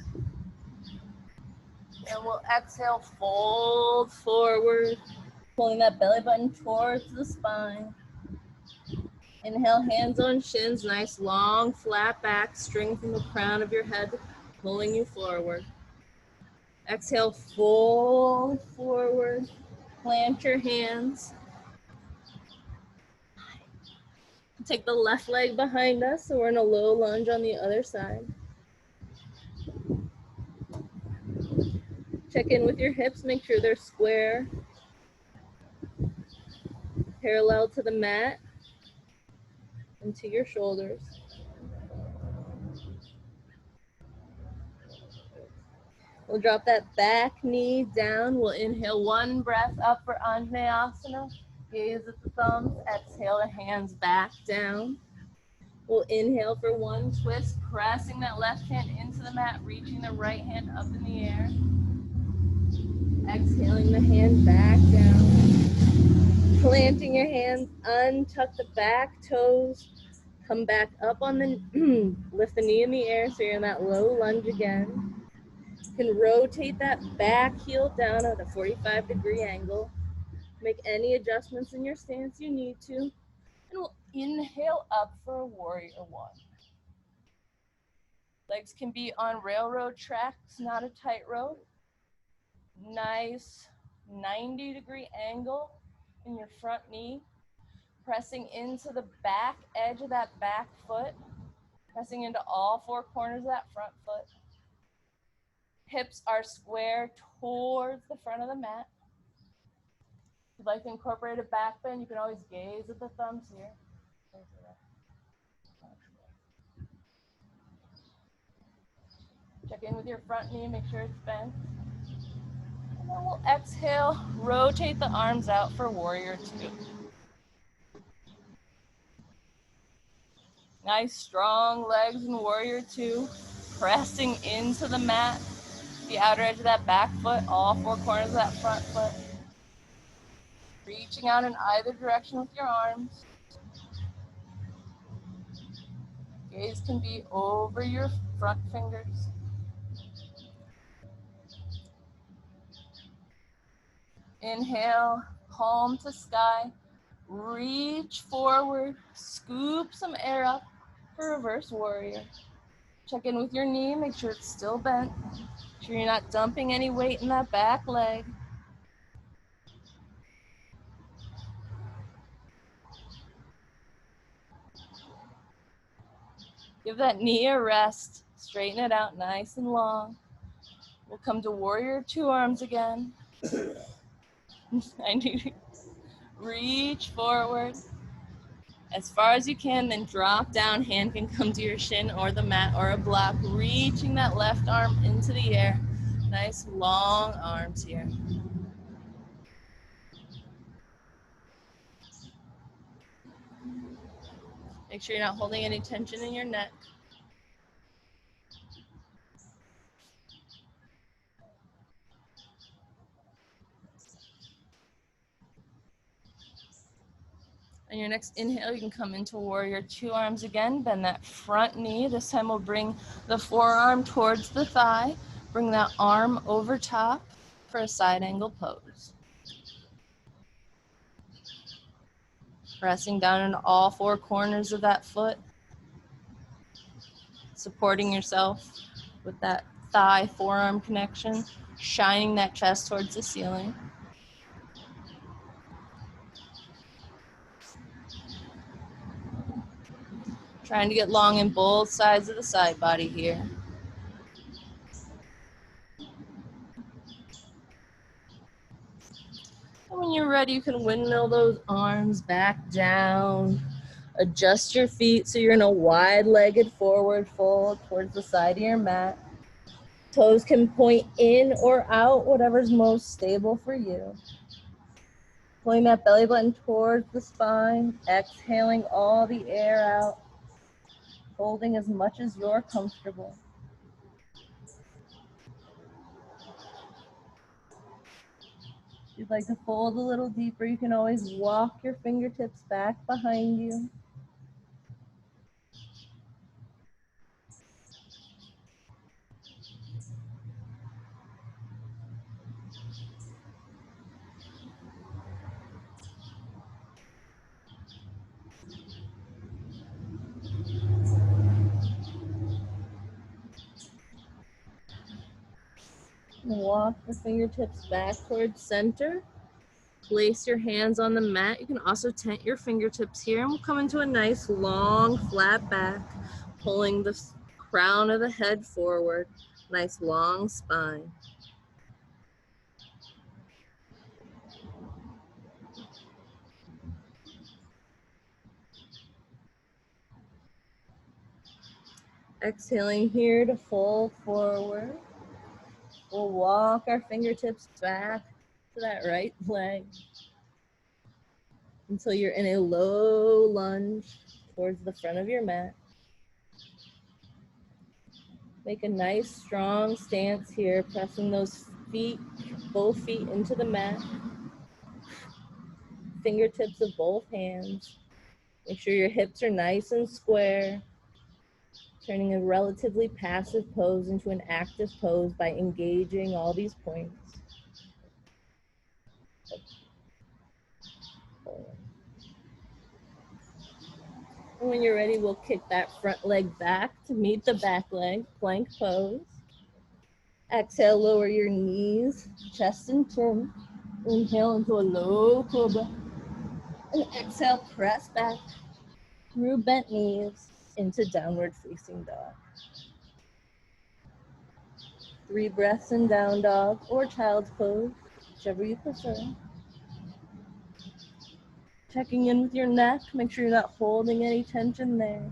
And we'll exhale, fold forward, pulling that belly button towards the spine. Inhale, hands on shins, nice long flat back, string from the crown of your head, pulling you forward. Exhale, fold forward, plant your hands. Take the left leg behind us, so we're in a low lunge on the other side. Check in with your hips, make sure they're square, parallel to the mat and to your shoulders. We'll drop that back knee down. We'll inhale one breath up for Anjaneyasana. Gaze at the thumbs. Exhale the hands back down. We'll inhale for one twist, pressing that left hand into the mat, reaching the right hand up in the air. Exhaling the hand back down. Planting your hands, untuck the back toes. Come back up on the, lift the knee in the air so you're in that low lunge again. You can rotate that back heel down at a 45-degree angle. Make any adjustments in your stance you need to. And we'll inhale up for a warrior one. Legs can be on railroad tracks, not a tightrope. Nice 90-degree angle in your front knee, pressing into the back edge of that back foot, pressing into all four corners of that front foot. Hips are square towards the front of the mat. If you'd like to incorporate a back bend, you can always gaze at the thumbs here. Check in with your front knee, make sure it's bent. And then we'll exhale, rotate the arms out for warrior two. Nice strong legs in warrior two, pressing into the mat, the outer edge of that back foot, all four corners of that front foot. Reaching out in either direction with your arms. Gaze can be over your front fingers. Inhale, palm to sky. Reach forward, scoop some air up for reverse warrior. Check in with your knee, make sure it's still bent. Make sure you're not dumping any weight in that back leg. Give that knee a rest. Straighten it out nice and long. We'll come to warrior two arms again. 90 degrees. Reach forward as far as you can, then drop down. Hand can come to your shin or the mat or a block. Reaching that left arm into the air. Nice long arms here. Make sure you're not holding any tension in your neck. On your next inhale, you can come into warrior two arms again. Bend that front knee. This time we'll bring the forearm towards the thigh. Bring that arm over top for a side angle pose. Pressing down into all four corners of that foot. Supporting yourself with that thigh forearm connection. Shining that chest towards the ceiling. Trying to get long in both sides of the side body here. And when you're ready, you can windmill those arms back down. Adjust your feet so you're in a wide-legged forward fold towards the side of your mat. Toes can point in or out, whatever's most stable for you. Pulling that belly button towards the spine, exhaling all the air out, holding as much as you're comfortable. If you'd like to fold a little deeper, you can always walk your fingertips back behind you. Walk the fingertips back towards center. Place your hands on the mat. You can also tent your fingertips here, and we'll come into a nice long flat back, pulling the crown of the head forward. Nice long spine. Exhaling here to fold forward. We'll walk our fingertips back to that right leg until you're in a low lunge towards the front of your mat. Make a nice strong stance here, pressing those feet, both feet into the mat. Fingertips of both hands. Make sure your hips are nice and square. Turning a relatively passive pose into an active pose by engaging all these points. And when you're ready, we'll kick that front leg back to meet the back leg, plank pose. Exhale, lower your knees, chest and chin. Inhale into a low cobra. And exhale, press back through bent knees into downward facing dog. 3 breaths in down dog or child's pose, whichever you prefer. Checking in with your neck, make sure you're not holding any tension there.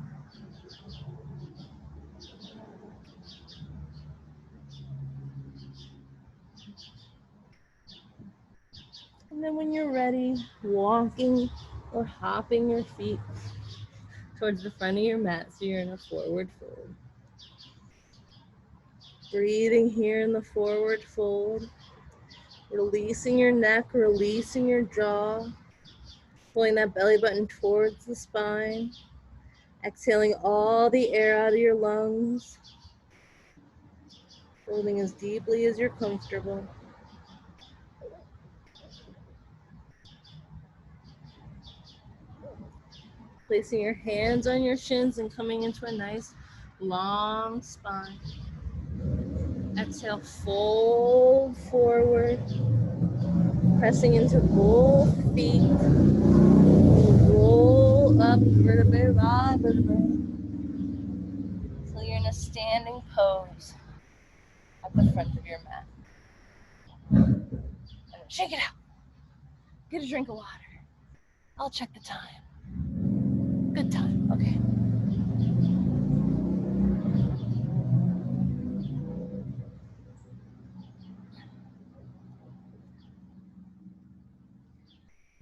And then when you're ready, walking or hopping your feet towards the front of your mat so you're in a forward fold. Breathing here in the forward fold. Releasing your neck, releasing your jaw. Pulling that belly button towards the spine. Exhaling all the air out of your lungs. Folding as deeply as you're comfortable. Placing your hands on your shins and coming into a nice long spine. Exhale, fold forward. Pressing into both feet. Roll up vertebrae by vertebrae. Until you're in a standing pose at the front of your mat. And shake it out. Get a drink of water. I'll check the time. Good time, okay.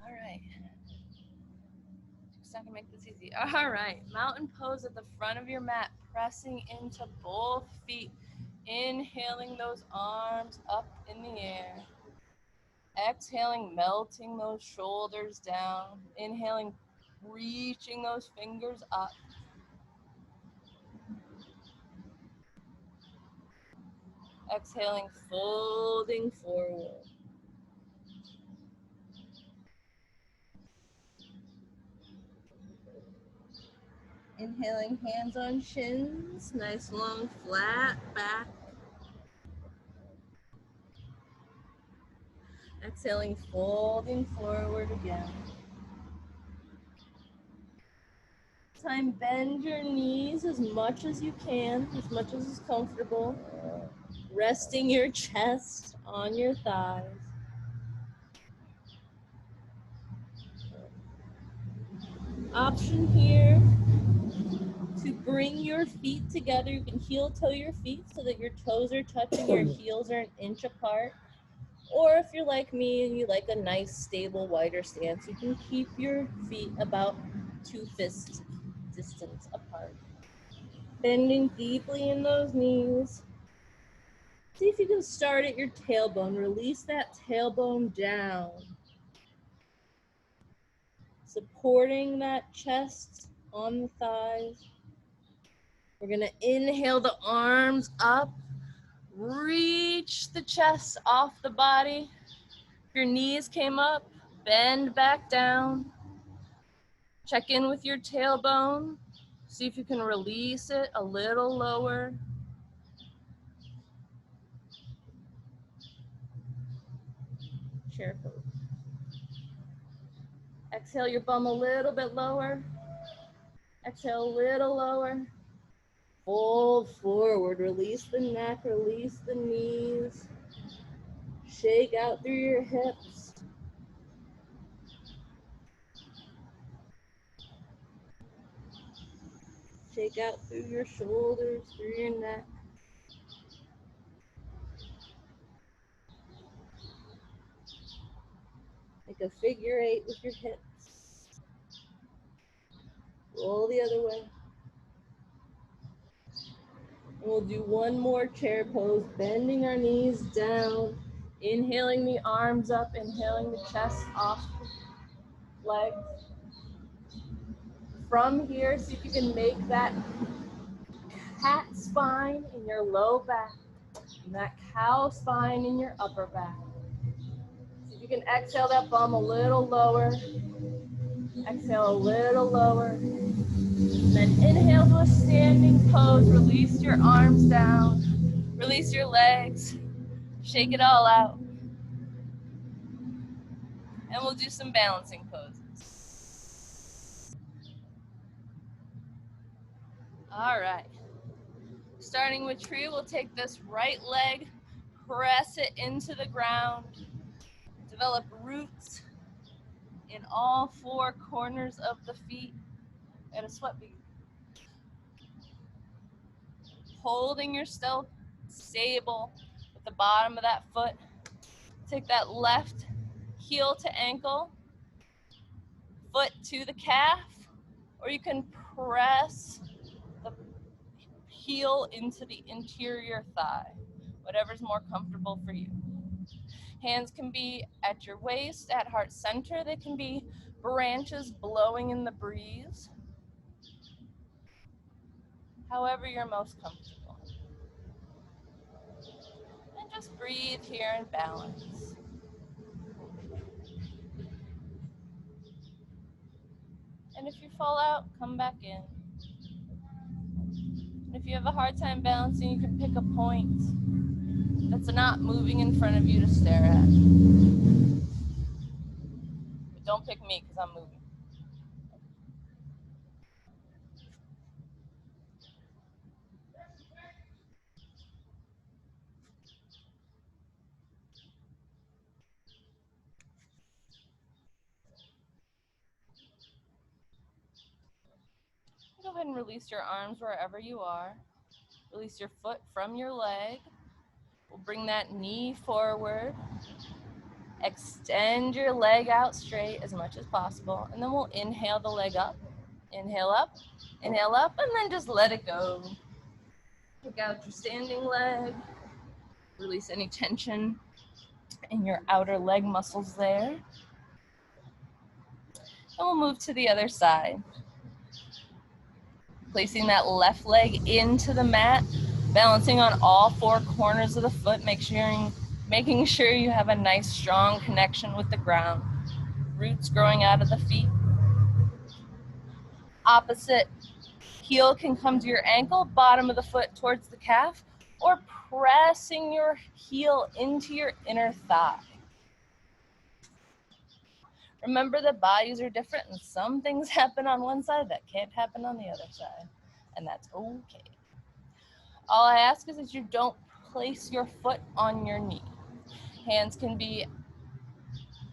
All right. Just not gonna make this easy. All right, mountain pose at the front of your mat, pressing into both feet. Inhaling those arms up in the air. Exhaling, melting those shoulders down. Inhaling, reaching those fingers up. Exhaling, folding forward. Inhaling, hands on shins, nice long flat back. Exhaling, folding forward again. Time, bend your knees as much as you can, as much as is comfortable. Resting your chest on your thighs. Option here to bring your feet together. You can heel toe your feet so that your toes are touching, your heels are an inch apart. Or if you're like me and you like a nice, stable, wider stance, you can keep your feet about 2 fist distance apart. Bending deeply in those knees. See if you can start at your tailbone. Release that tailbone down. Supporting that chest on the thighs. We're gonna inhale the arms up. Reach the chest off the body. If your knees came up, bend back down. Check in with your tailbone. See if you can release it a little lower. Chair pose. Exhale your bum a little bit lower. Exhale a little lower. Fold forward. Release the neck, release the knees. Shake out through your hips. Shake out through your shoulders, through your neck. Make a figure 8 with your hips. Roll the other way. And we'll do one more chair pose, bending our knees down, inhaling the arms up, inhaling the chest off the legs. From here, see if you can make that cat spine in your low back and that cow spine in your upper back. See if you can exhale that bum a little lower. Exhale a little lower. Then inhale to a standing pose. Release your arms down. Release your legs. Shake it all out. And we'll do some balancing poses. All right. Starting with tree, we'll take this right leg, press it into the ground, develop roots in all four corners of the feet, and a sweat bead. Holding yourself stable with the bottom of that foot. Take that left heel to ankle, foot to the calf, or you can press the heel into the interior thigh, whatever's more comfortable for you. Hands can be at your waist, at heart center. They can be branches blowing in the breeze. However you're most comfortable. And just breathe here and balance. And if you fall out, come back in. And if you have a hard time balancing, you can pick a point that's not moving in front of you to stare at. But don't pick me because I'm moving. Go ahead and release your arms wherever you are. Release your foot from your leg. We'll bring that knee forward. Extend your leg out straight as much as possible. And then we'll inhale the leg up. Inhale up, and then just let it go. Take out your standing leg. Release any tension in your outer leg muscles there. And we'll move to the other side. Placing that left leg into the mat, balancing on all four corners of the foot, making sure you have a nice strong connection with the ground. Roots growing out of the feet. Opposite heel can come to your ankle, bottom of the foot towards the calf, or pressing your heel into your inner thigh. Remember that bodies are different and some things happen on one side that can't happen on the other side, and that's okay. All I ask is that you don't place your foot on your knee. Hands can be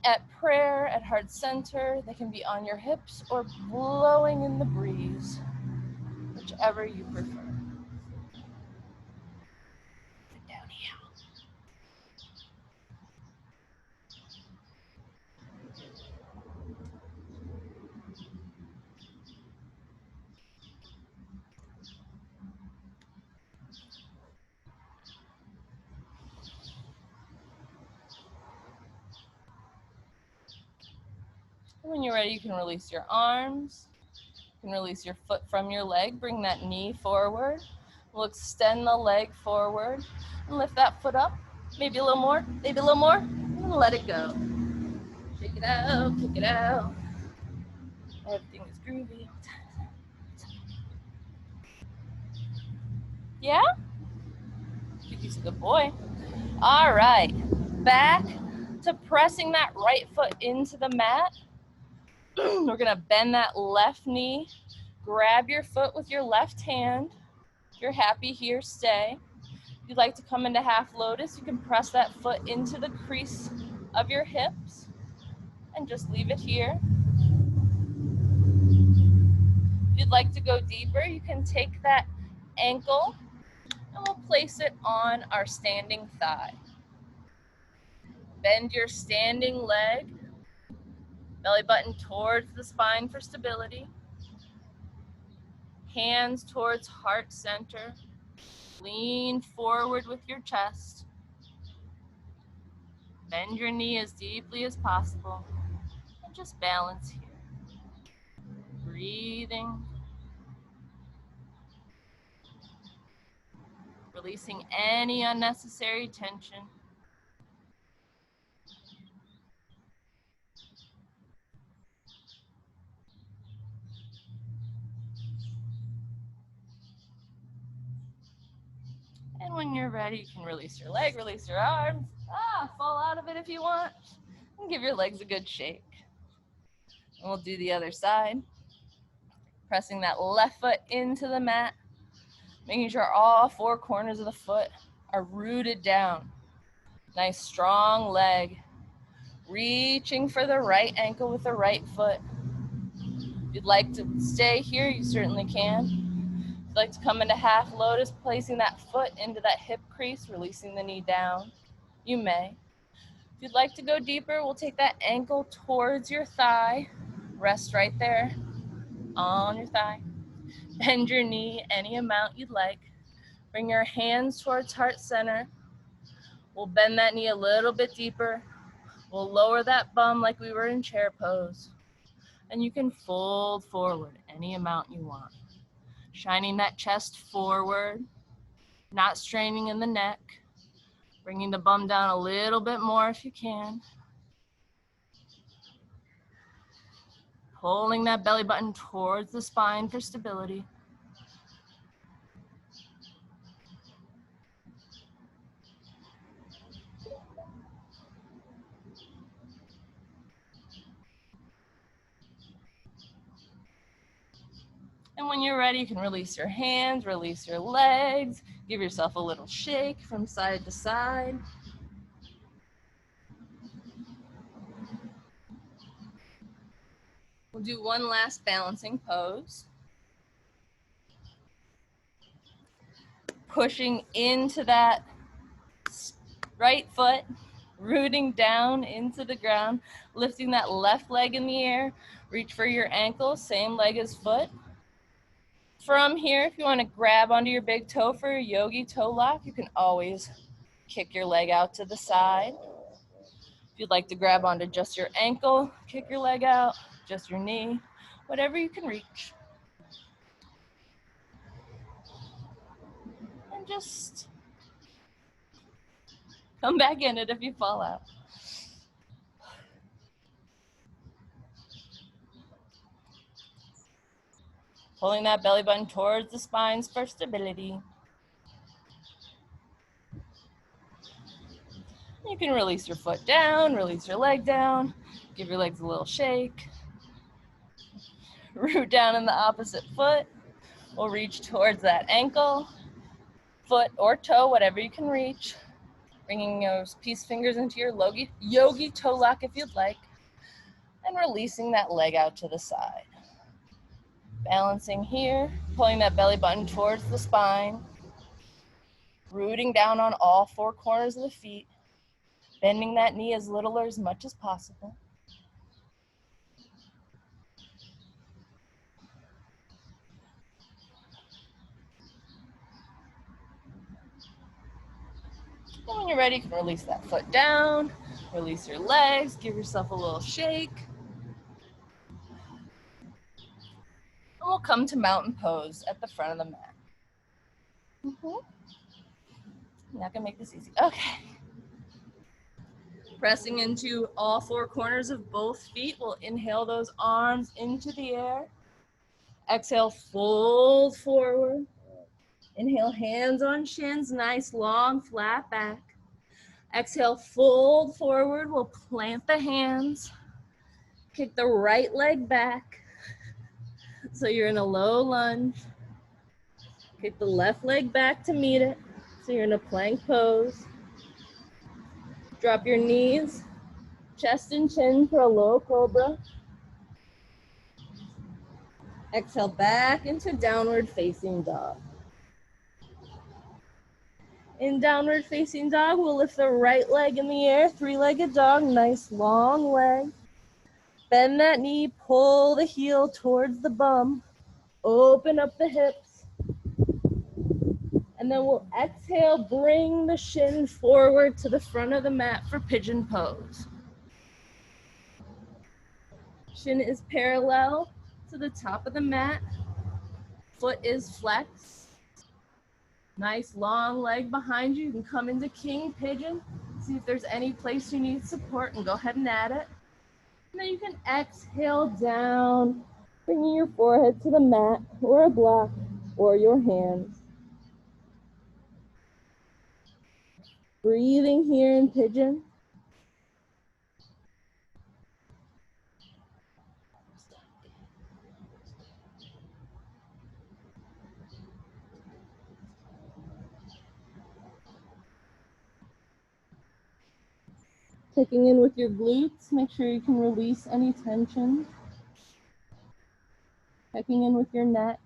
at prayer, at heart center. They can be on your hips or blowing in the breeze, whichever you prefer. Down here. When you're ready, you can release your arms. You can release your foot from your leg. Bring that knee forward. We'll extend the leg forward and lift that foot up. Maybe a little more, maybe a little more, and let it go. Shake it out, kick it out. Everything is groovy. Yeah? He's a good boy. All right, back to pressing that right foot into the mat. We're gonna bend that left knee. Grab your foot with your left hand. If you're happy here, stay. If you'd like to come into half lotus, you can press that foot into the crease of your hips and just leave it here. If you'd like to go deeper, you can take that ankle and we'll place it on our standing thigh. Bend your standing leg, belly button towards the spine for stability. Hands towards heart center. Lean forward with your chest. Bend your knee as deeply as possible. And just balance here. Breathing. Releasing any unnecessary tension. And when you're ready, you can release your leg, release your arms. Fall out of it if you want. And give your legs a good shake. And we'll do the other side. Pressing that left foot into the mat. Making sure all four corners of the foot are rooted down. Nice strong leg. Reaching for the right ankle with the right foot. If you'd like to stay here, you certainly can. If you'd like to come into half lotus, placing that foot into that hip crease, releasing the knee down, you may. If you'd like to go deeper, we'll take that ankle towards your thigh. Rest right there on your thigh. Bend your knee any amount you'd like. Bring your hands towards heart center. We'll bend that knee a little bit deeper. We'll lower that bum like we were in chair pose. And you can fold forward any amount you want. Shining that chest forward, not straining in the neck. Bringing the bum down a little bit more if you can. Pulling that belly button towards the spine for stability. And when you're ready, you can release your hands, release your legs, give yourself a little shake from side to side. We'll do one last balancing pose. Pushing into that right foot, rooting down into the ground, lifting that left leg in the air. Reach for your ankle, same leg as foot. From here, if you want to grab onto your big toe for a yogi toe lock, you can always kick your leg out to the side. If you'd like to grab onto just your ankle, kick your leg out, just your knee, whatever you can reach. And just come back in it if you fall out. Pulling that belly button towards the spines for stability. You can release your foot down, release your leg down, give your legs a little shake. Root down in the opposite foot. We'll reach towards that ankle, foot or toe, whatever you can reach. Bringing those peace fingers into your yogi toe lock if you'd like. And releasing that leg out to the side. Balancing here, pulling that belly button towards the spine. Rooting down on all four corners of the feet. Bending that knee as little or as much as possible. And when you're ready, you can release that foot down, release your legs, give yourself a little shake. And we'll come to mountain pose at the front of the mat. I'm not gonna make this easy. Okay. Pressing into all four corners of both feet, we'll inhale those arms into the air. Exhale, fold forward. Inhale, hands on shins, nice long flat back. Exhale, fold forward. We'll plant the hands. Kick the right leg back. So you're in a low lunge. Kick the left leg back to meet it. So you're in a plank pose. Drop your knees, chest and chin for a low cobra. Exhale back into downward facing dog. In downward facing dog, we'll lift the right leg in the air, three-legged dog, nice long leg. Bend that knee, pull the heel towards the bum, open up the hips. And then we'll exhale, bring the shin forward to the front of the mat for pigeon pose. Shin is parallel to the top of the mat. Foot is flexed. Nice long leg behind you. You can come into king pigeon. See if there's any place you need support and go ahead and add it. And then you can exhale down, bringing your forehead to the mat or a block or your hands. Breathing here in pigeon. Checking in with your glutes, make sure you can release any tension. Checking in with your neck.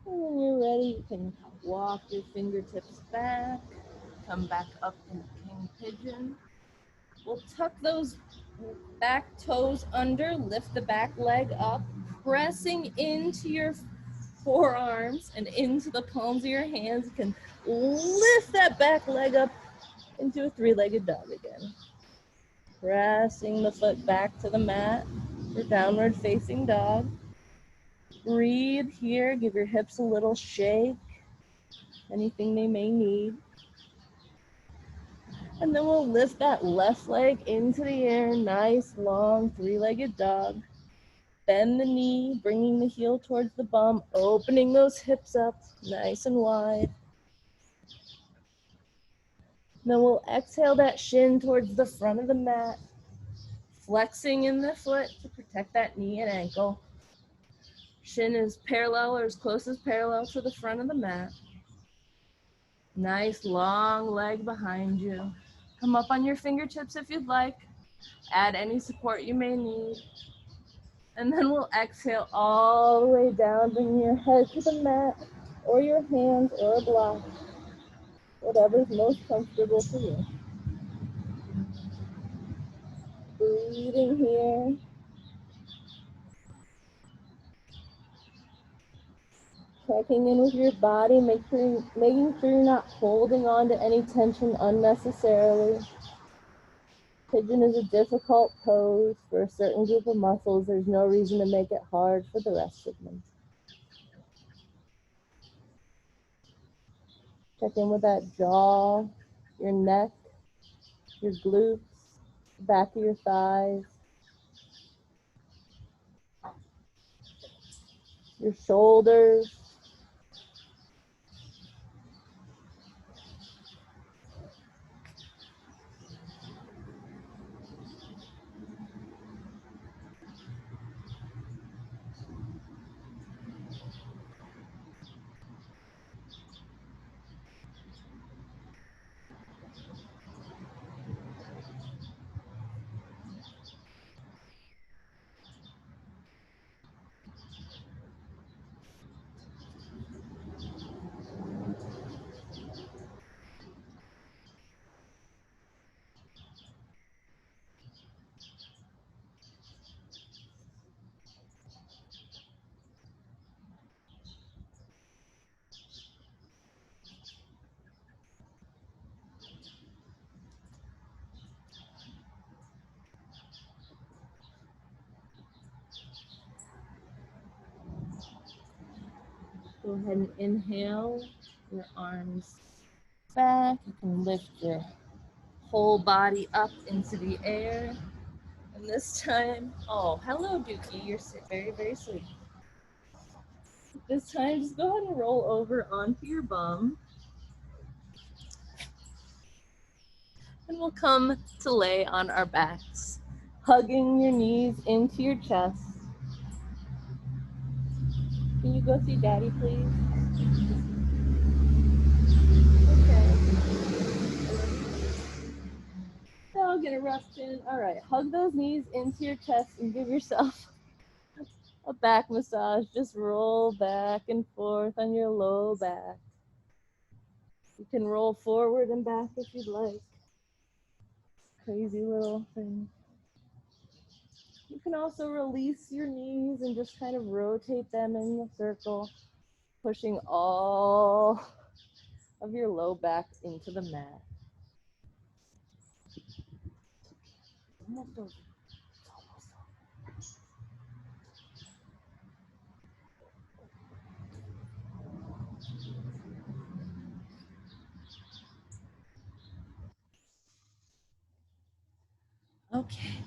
And when you're ready, you can walk your fingertips back, come back up in king pigeon. We'll tuck those back toes under, lift the back leg up, pressing into your forearms and into the palms of your hands. You can lift that back leg up into a three-legged dog again. Pressing the foot back to the mat for downward facing dog. Breathe here, give your hips a little shake, anything they may need. And then we'll lift that left leg into the air, nice long three-legged dog. Bend the knee, bringing the heel towards the bum, opening those hips up nice and wide. Then we'll exhale that shin towards the front of the mat, flexing in the foot to protect that knee and ankle. Shin is parallel or as close as parallel to the front of the mat. Nice long leg behind you. Come up on your fingertips if you'd like. Add any support you may need. And then we'll exhale all the way down, bringing your head to the mat or your hands or a block, whatever's most comfortable for you. Breathing here. Checking in with your body, making sure you're not holding on to any tension unnecessarily. Pigeon is a difficult pose for a certain group of muscles. There's no reason to make it hard for the rest of them. Check in with that jaw, your neck, your glutes, back of your thighs, your shoulders. Go ahead and inhale your arms back. You can lift your whole body up into the air. And this time, oh, hello, Dookie. You're very, very sweet. This time, just go ahead and roll over onto your bum. And we'll come to lay on our backs, hugging your knees into your chest. Can you go see Daddy, please? Okay. Dog interruption. All right, hug those knees into your chest and give yourself a back massage. Just roll back and forth on your low back. You can roll forward and back if you'd like. Crazy little thing. You can also release your knees and just kind of rotate them in the circle, pushing all of your low back into the mat. Almost over. Okay.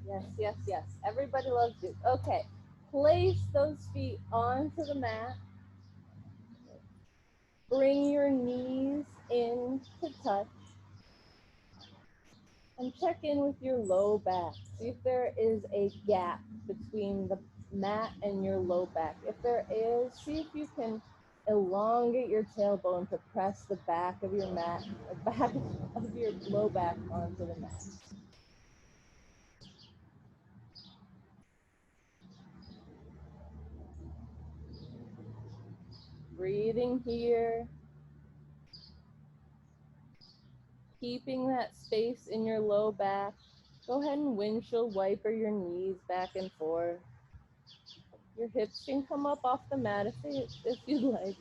Yes, yes, yes. Everybody loves you. Okay. Place those feet onto the mat. Bring your knees in to touch. And check in with your low back. See if there is a gap between the mat and your low back. If there is, see if you can elongate your tailbone to press the back of your mat, the back of your low back onto the mat. Breathing here. Keeping that space in your low back. Go ahead and windshield wiper your knees back and forth. Your hips can come up off the mat if you'd like.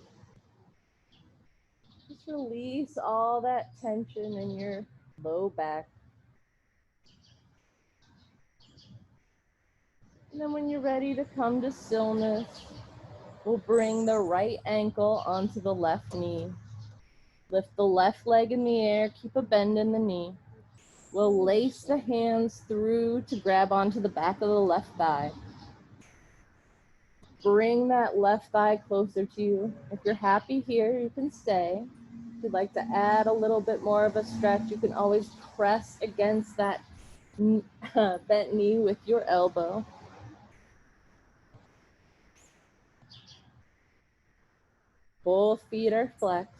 Just release all that tension in your low back. And then when you're ready to come to stillness, we'll bring the right ankle onto the left knee. Lift the left leg in the air, keep a bend in the knee. We'll lace the hands through to grab onto the back of the left thigh. Bring that left thigh closer to you. If you're happy here, you can stay. If you'd like to add a little bit more of a stretch, you can always press against that bent knee with your elbow. Both feet are flexed.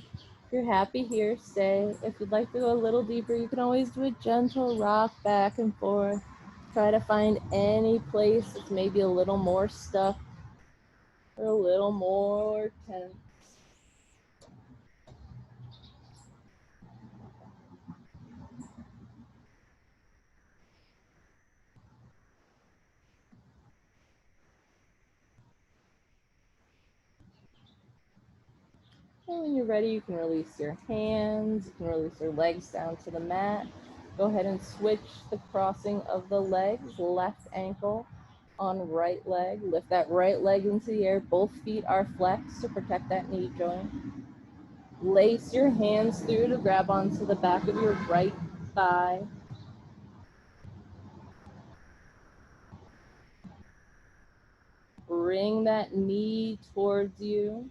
If you're happy here, stay. If you'd like to go a little deeper, you can always do a gentle rock back and forth. Try to find any place that's maybe a little more stuck or a little more tense. And when you're ready, you can release your hands, you can release your legs down to the mat. Go ahead and switch the crossing of the legs, left ankle on right leg. Lift that right leg into the air. Both feet are flexed to protect that knee joint. Lace your hands through to grab onto the back of your right thigh. Bring that knee towards you.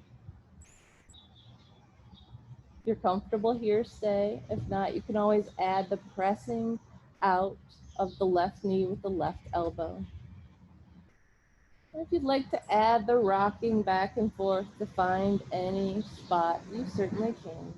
If you're comfortable here, stay. If not, you can always add the pressing out of the left knee with the left elbow. And if you'd like to add the rocking back and forth to find any spot, you certainly can.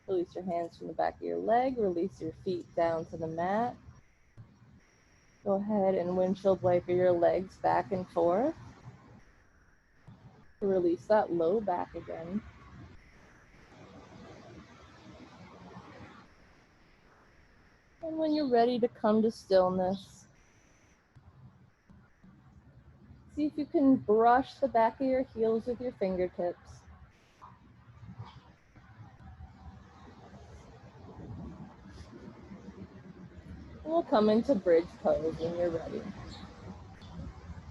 Release your hands from the back of your leg. Release your feet down to the mat. Go ahead and windshield wiper your legs back and forth. Release that low back again. And when you're ready to come to stillness, see if you can brush the back of your heels with your fingertips. And we'll come into bridge pose when you're ready.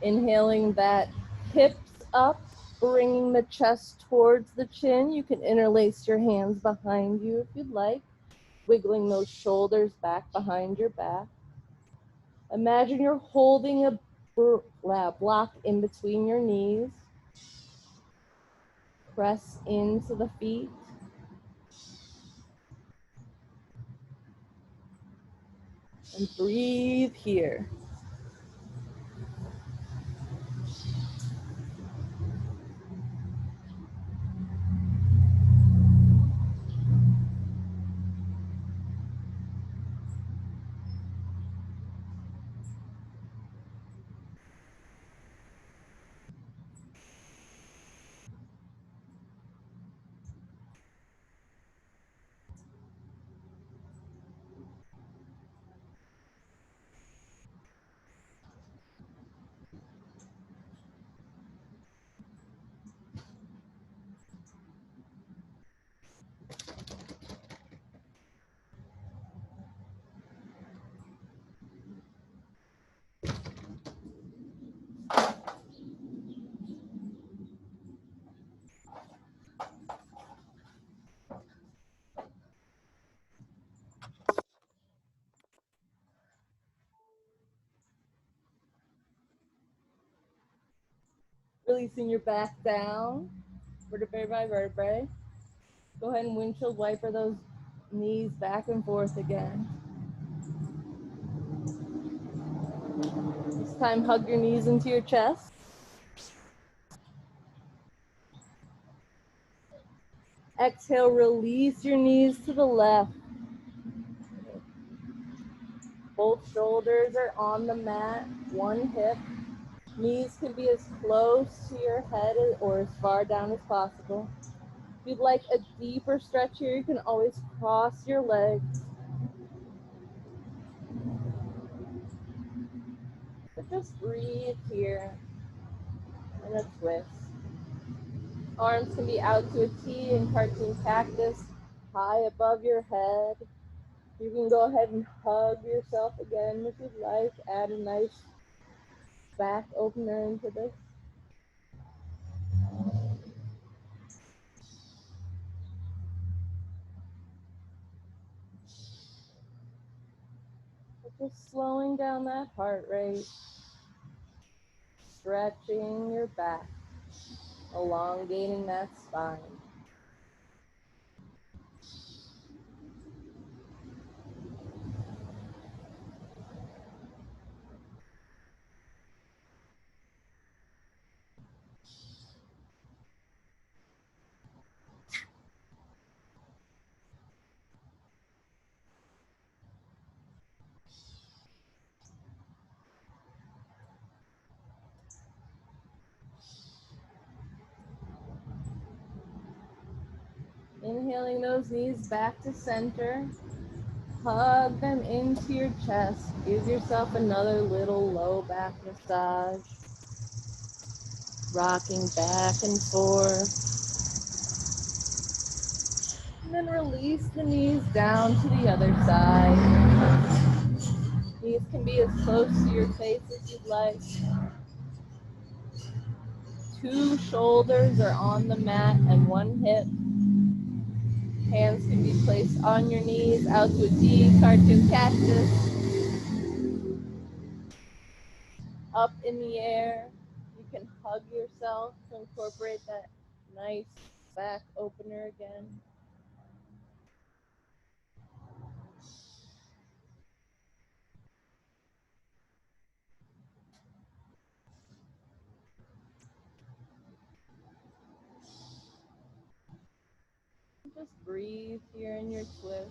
Inhaling that hips up, bringing the chest towards the chin. You can interlace your hands behind you if you'd like, wiggling those shoulders back behind your back. Imagine you're holding a block in between your knees. Press into the feet. And breathe here. Releasing your back down, vertebrae by vertebrae. Go ahead and windshield wiper those knees back and forth again. This time, hug your knees into your chest. Exhale, release your knees to the left. Both shoulders are on the mat, one hip. Knees can be as close to your head or as far down as possible. If you'd like a deeper stretch here, you can always cross your legs. But just breathe here in a twist. Arms can be out to a T in cartoon cactus, high above your head. You can go ahead and hug yourself again if you'd like. Add a nice back opener into this. But just slowing down that heart rate, stretching your back, elongating that spine. Inhaling those knees back to center. Hug them into your chest. Give yourself another little low back massage. Rocking back and forth. And then release the knees down to the other side. Knees can be as close to your face as you'd like. Two shoulders are on the mat and one hip. Hands can be placed on your knees, out to a T, cartoon cactus. Up in the air. You can hug yourself to incorporate that nice back opener again. Just breathe here in your twist.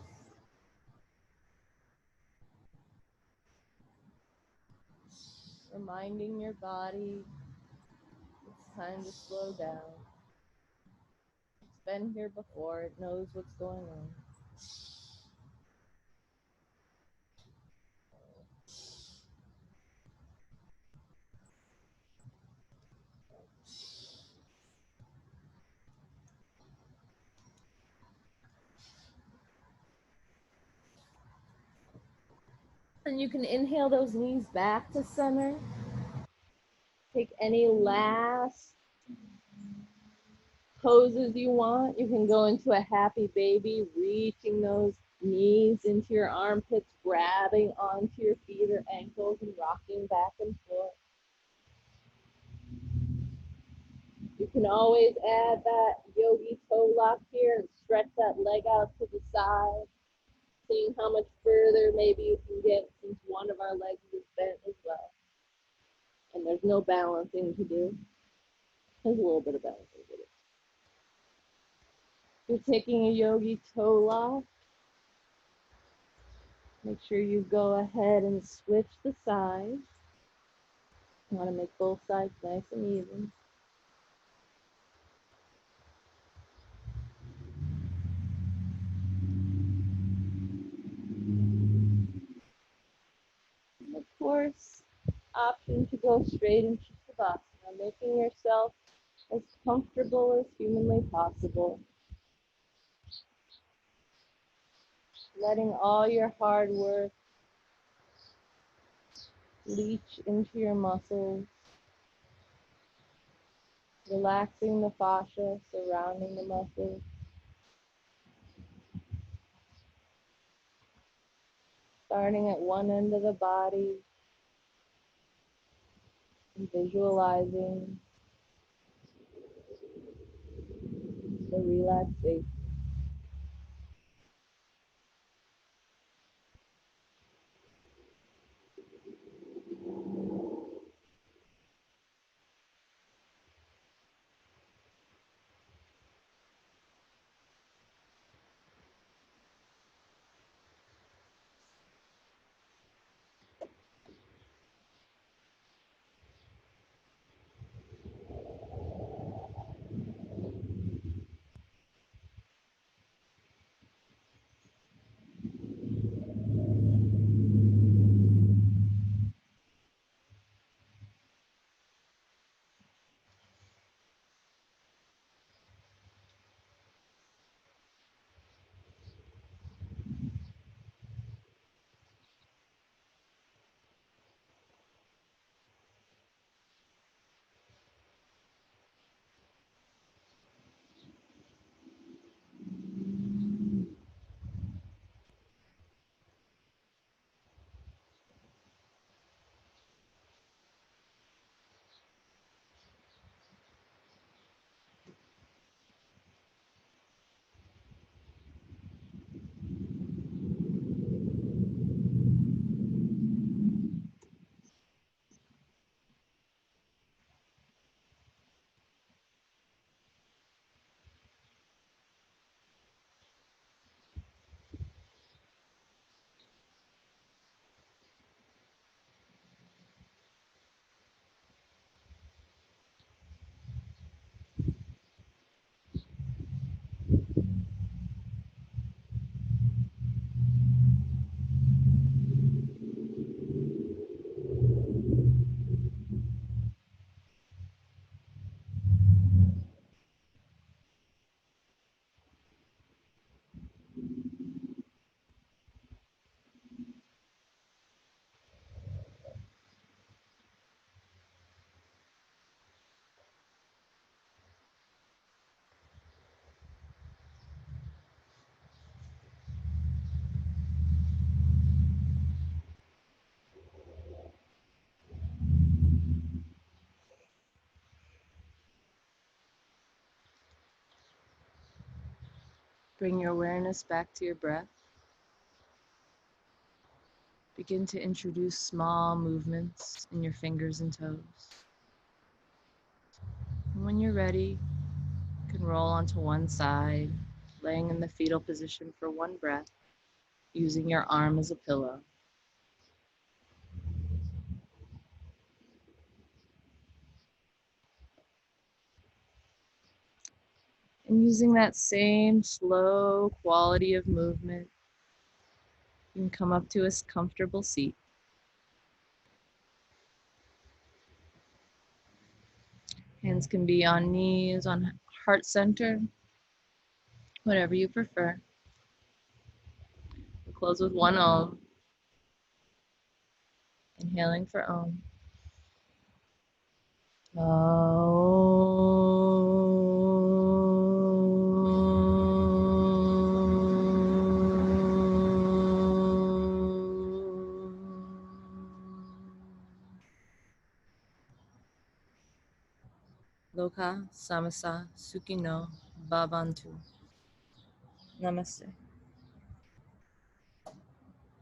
Reminding your body it's time to slow down. It's been here before, it knows what's going on. And you can inhale those knees back to center. Take any last poses you want. You can go into a happy baby, reaching those knees into your armpits, grabbing onto your feet or ankles and rocking back and forth. You can always add that yogi toe lock here and stretch that leg out to the side, seeing how much further maybe you can get since one of our legs is bent as well. And there's no balancing to do. There's a little bit of balancing to do. You're taking a yogi toe lock. Make sure you go ahead and switch the sides. You want to make both sides nice and even. And of course, option to go straight into Shavasana, making yourself as comfortable as humanly possible. Letting all your hard work leach into your muscles. Relaxing the fascia surrounding the muscles. Starting at one end of the body and visualizing the relaxation. Bring your awareness back to your breath. Begin to introduce small movements in your fingers and toes. And when you're ready, you can roll onto one side, laying in the fetal position for one breath, using your arm as a pillow. And using that same slow quality of movement, you can come up to a comfortable seat. Hands can be on knees, on heart center, whatever you prefer. We'll close with one Om. Inhaling for Om. Loka Samasa Sukino Bhavantu. Namaste.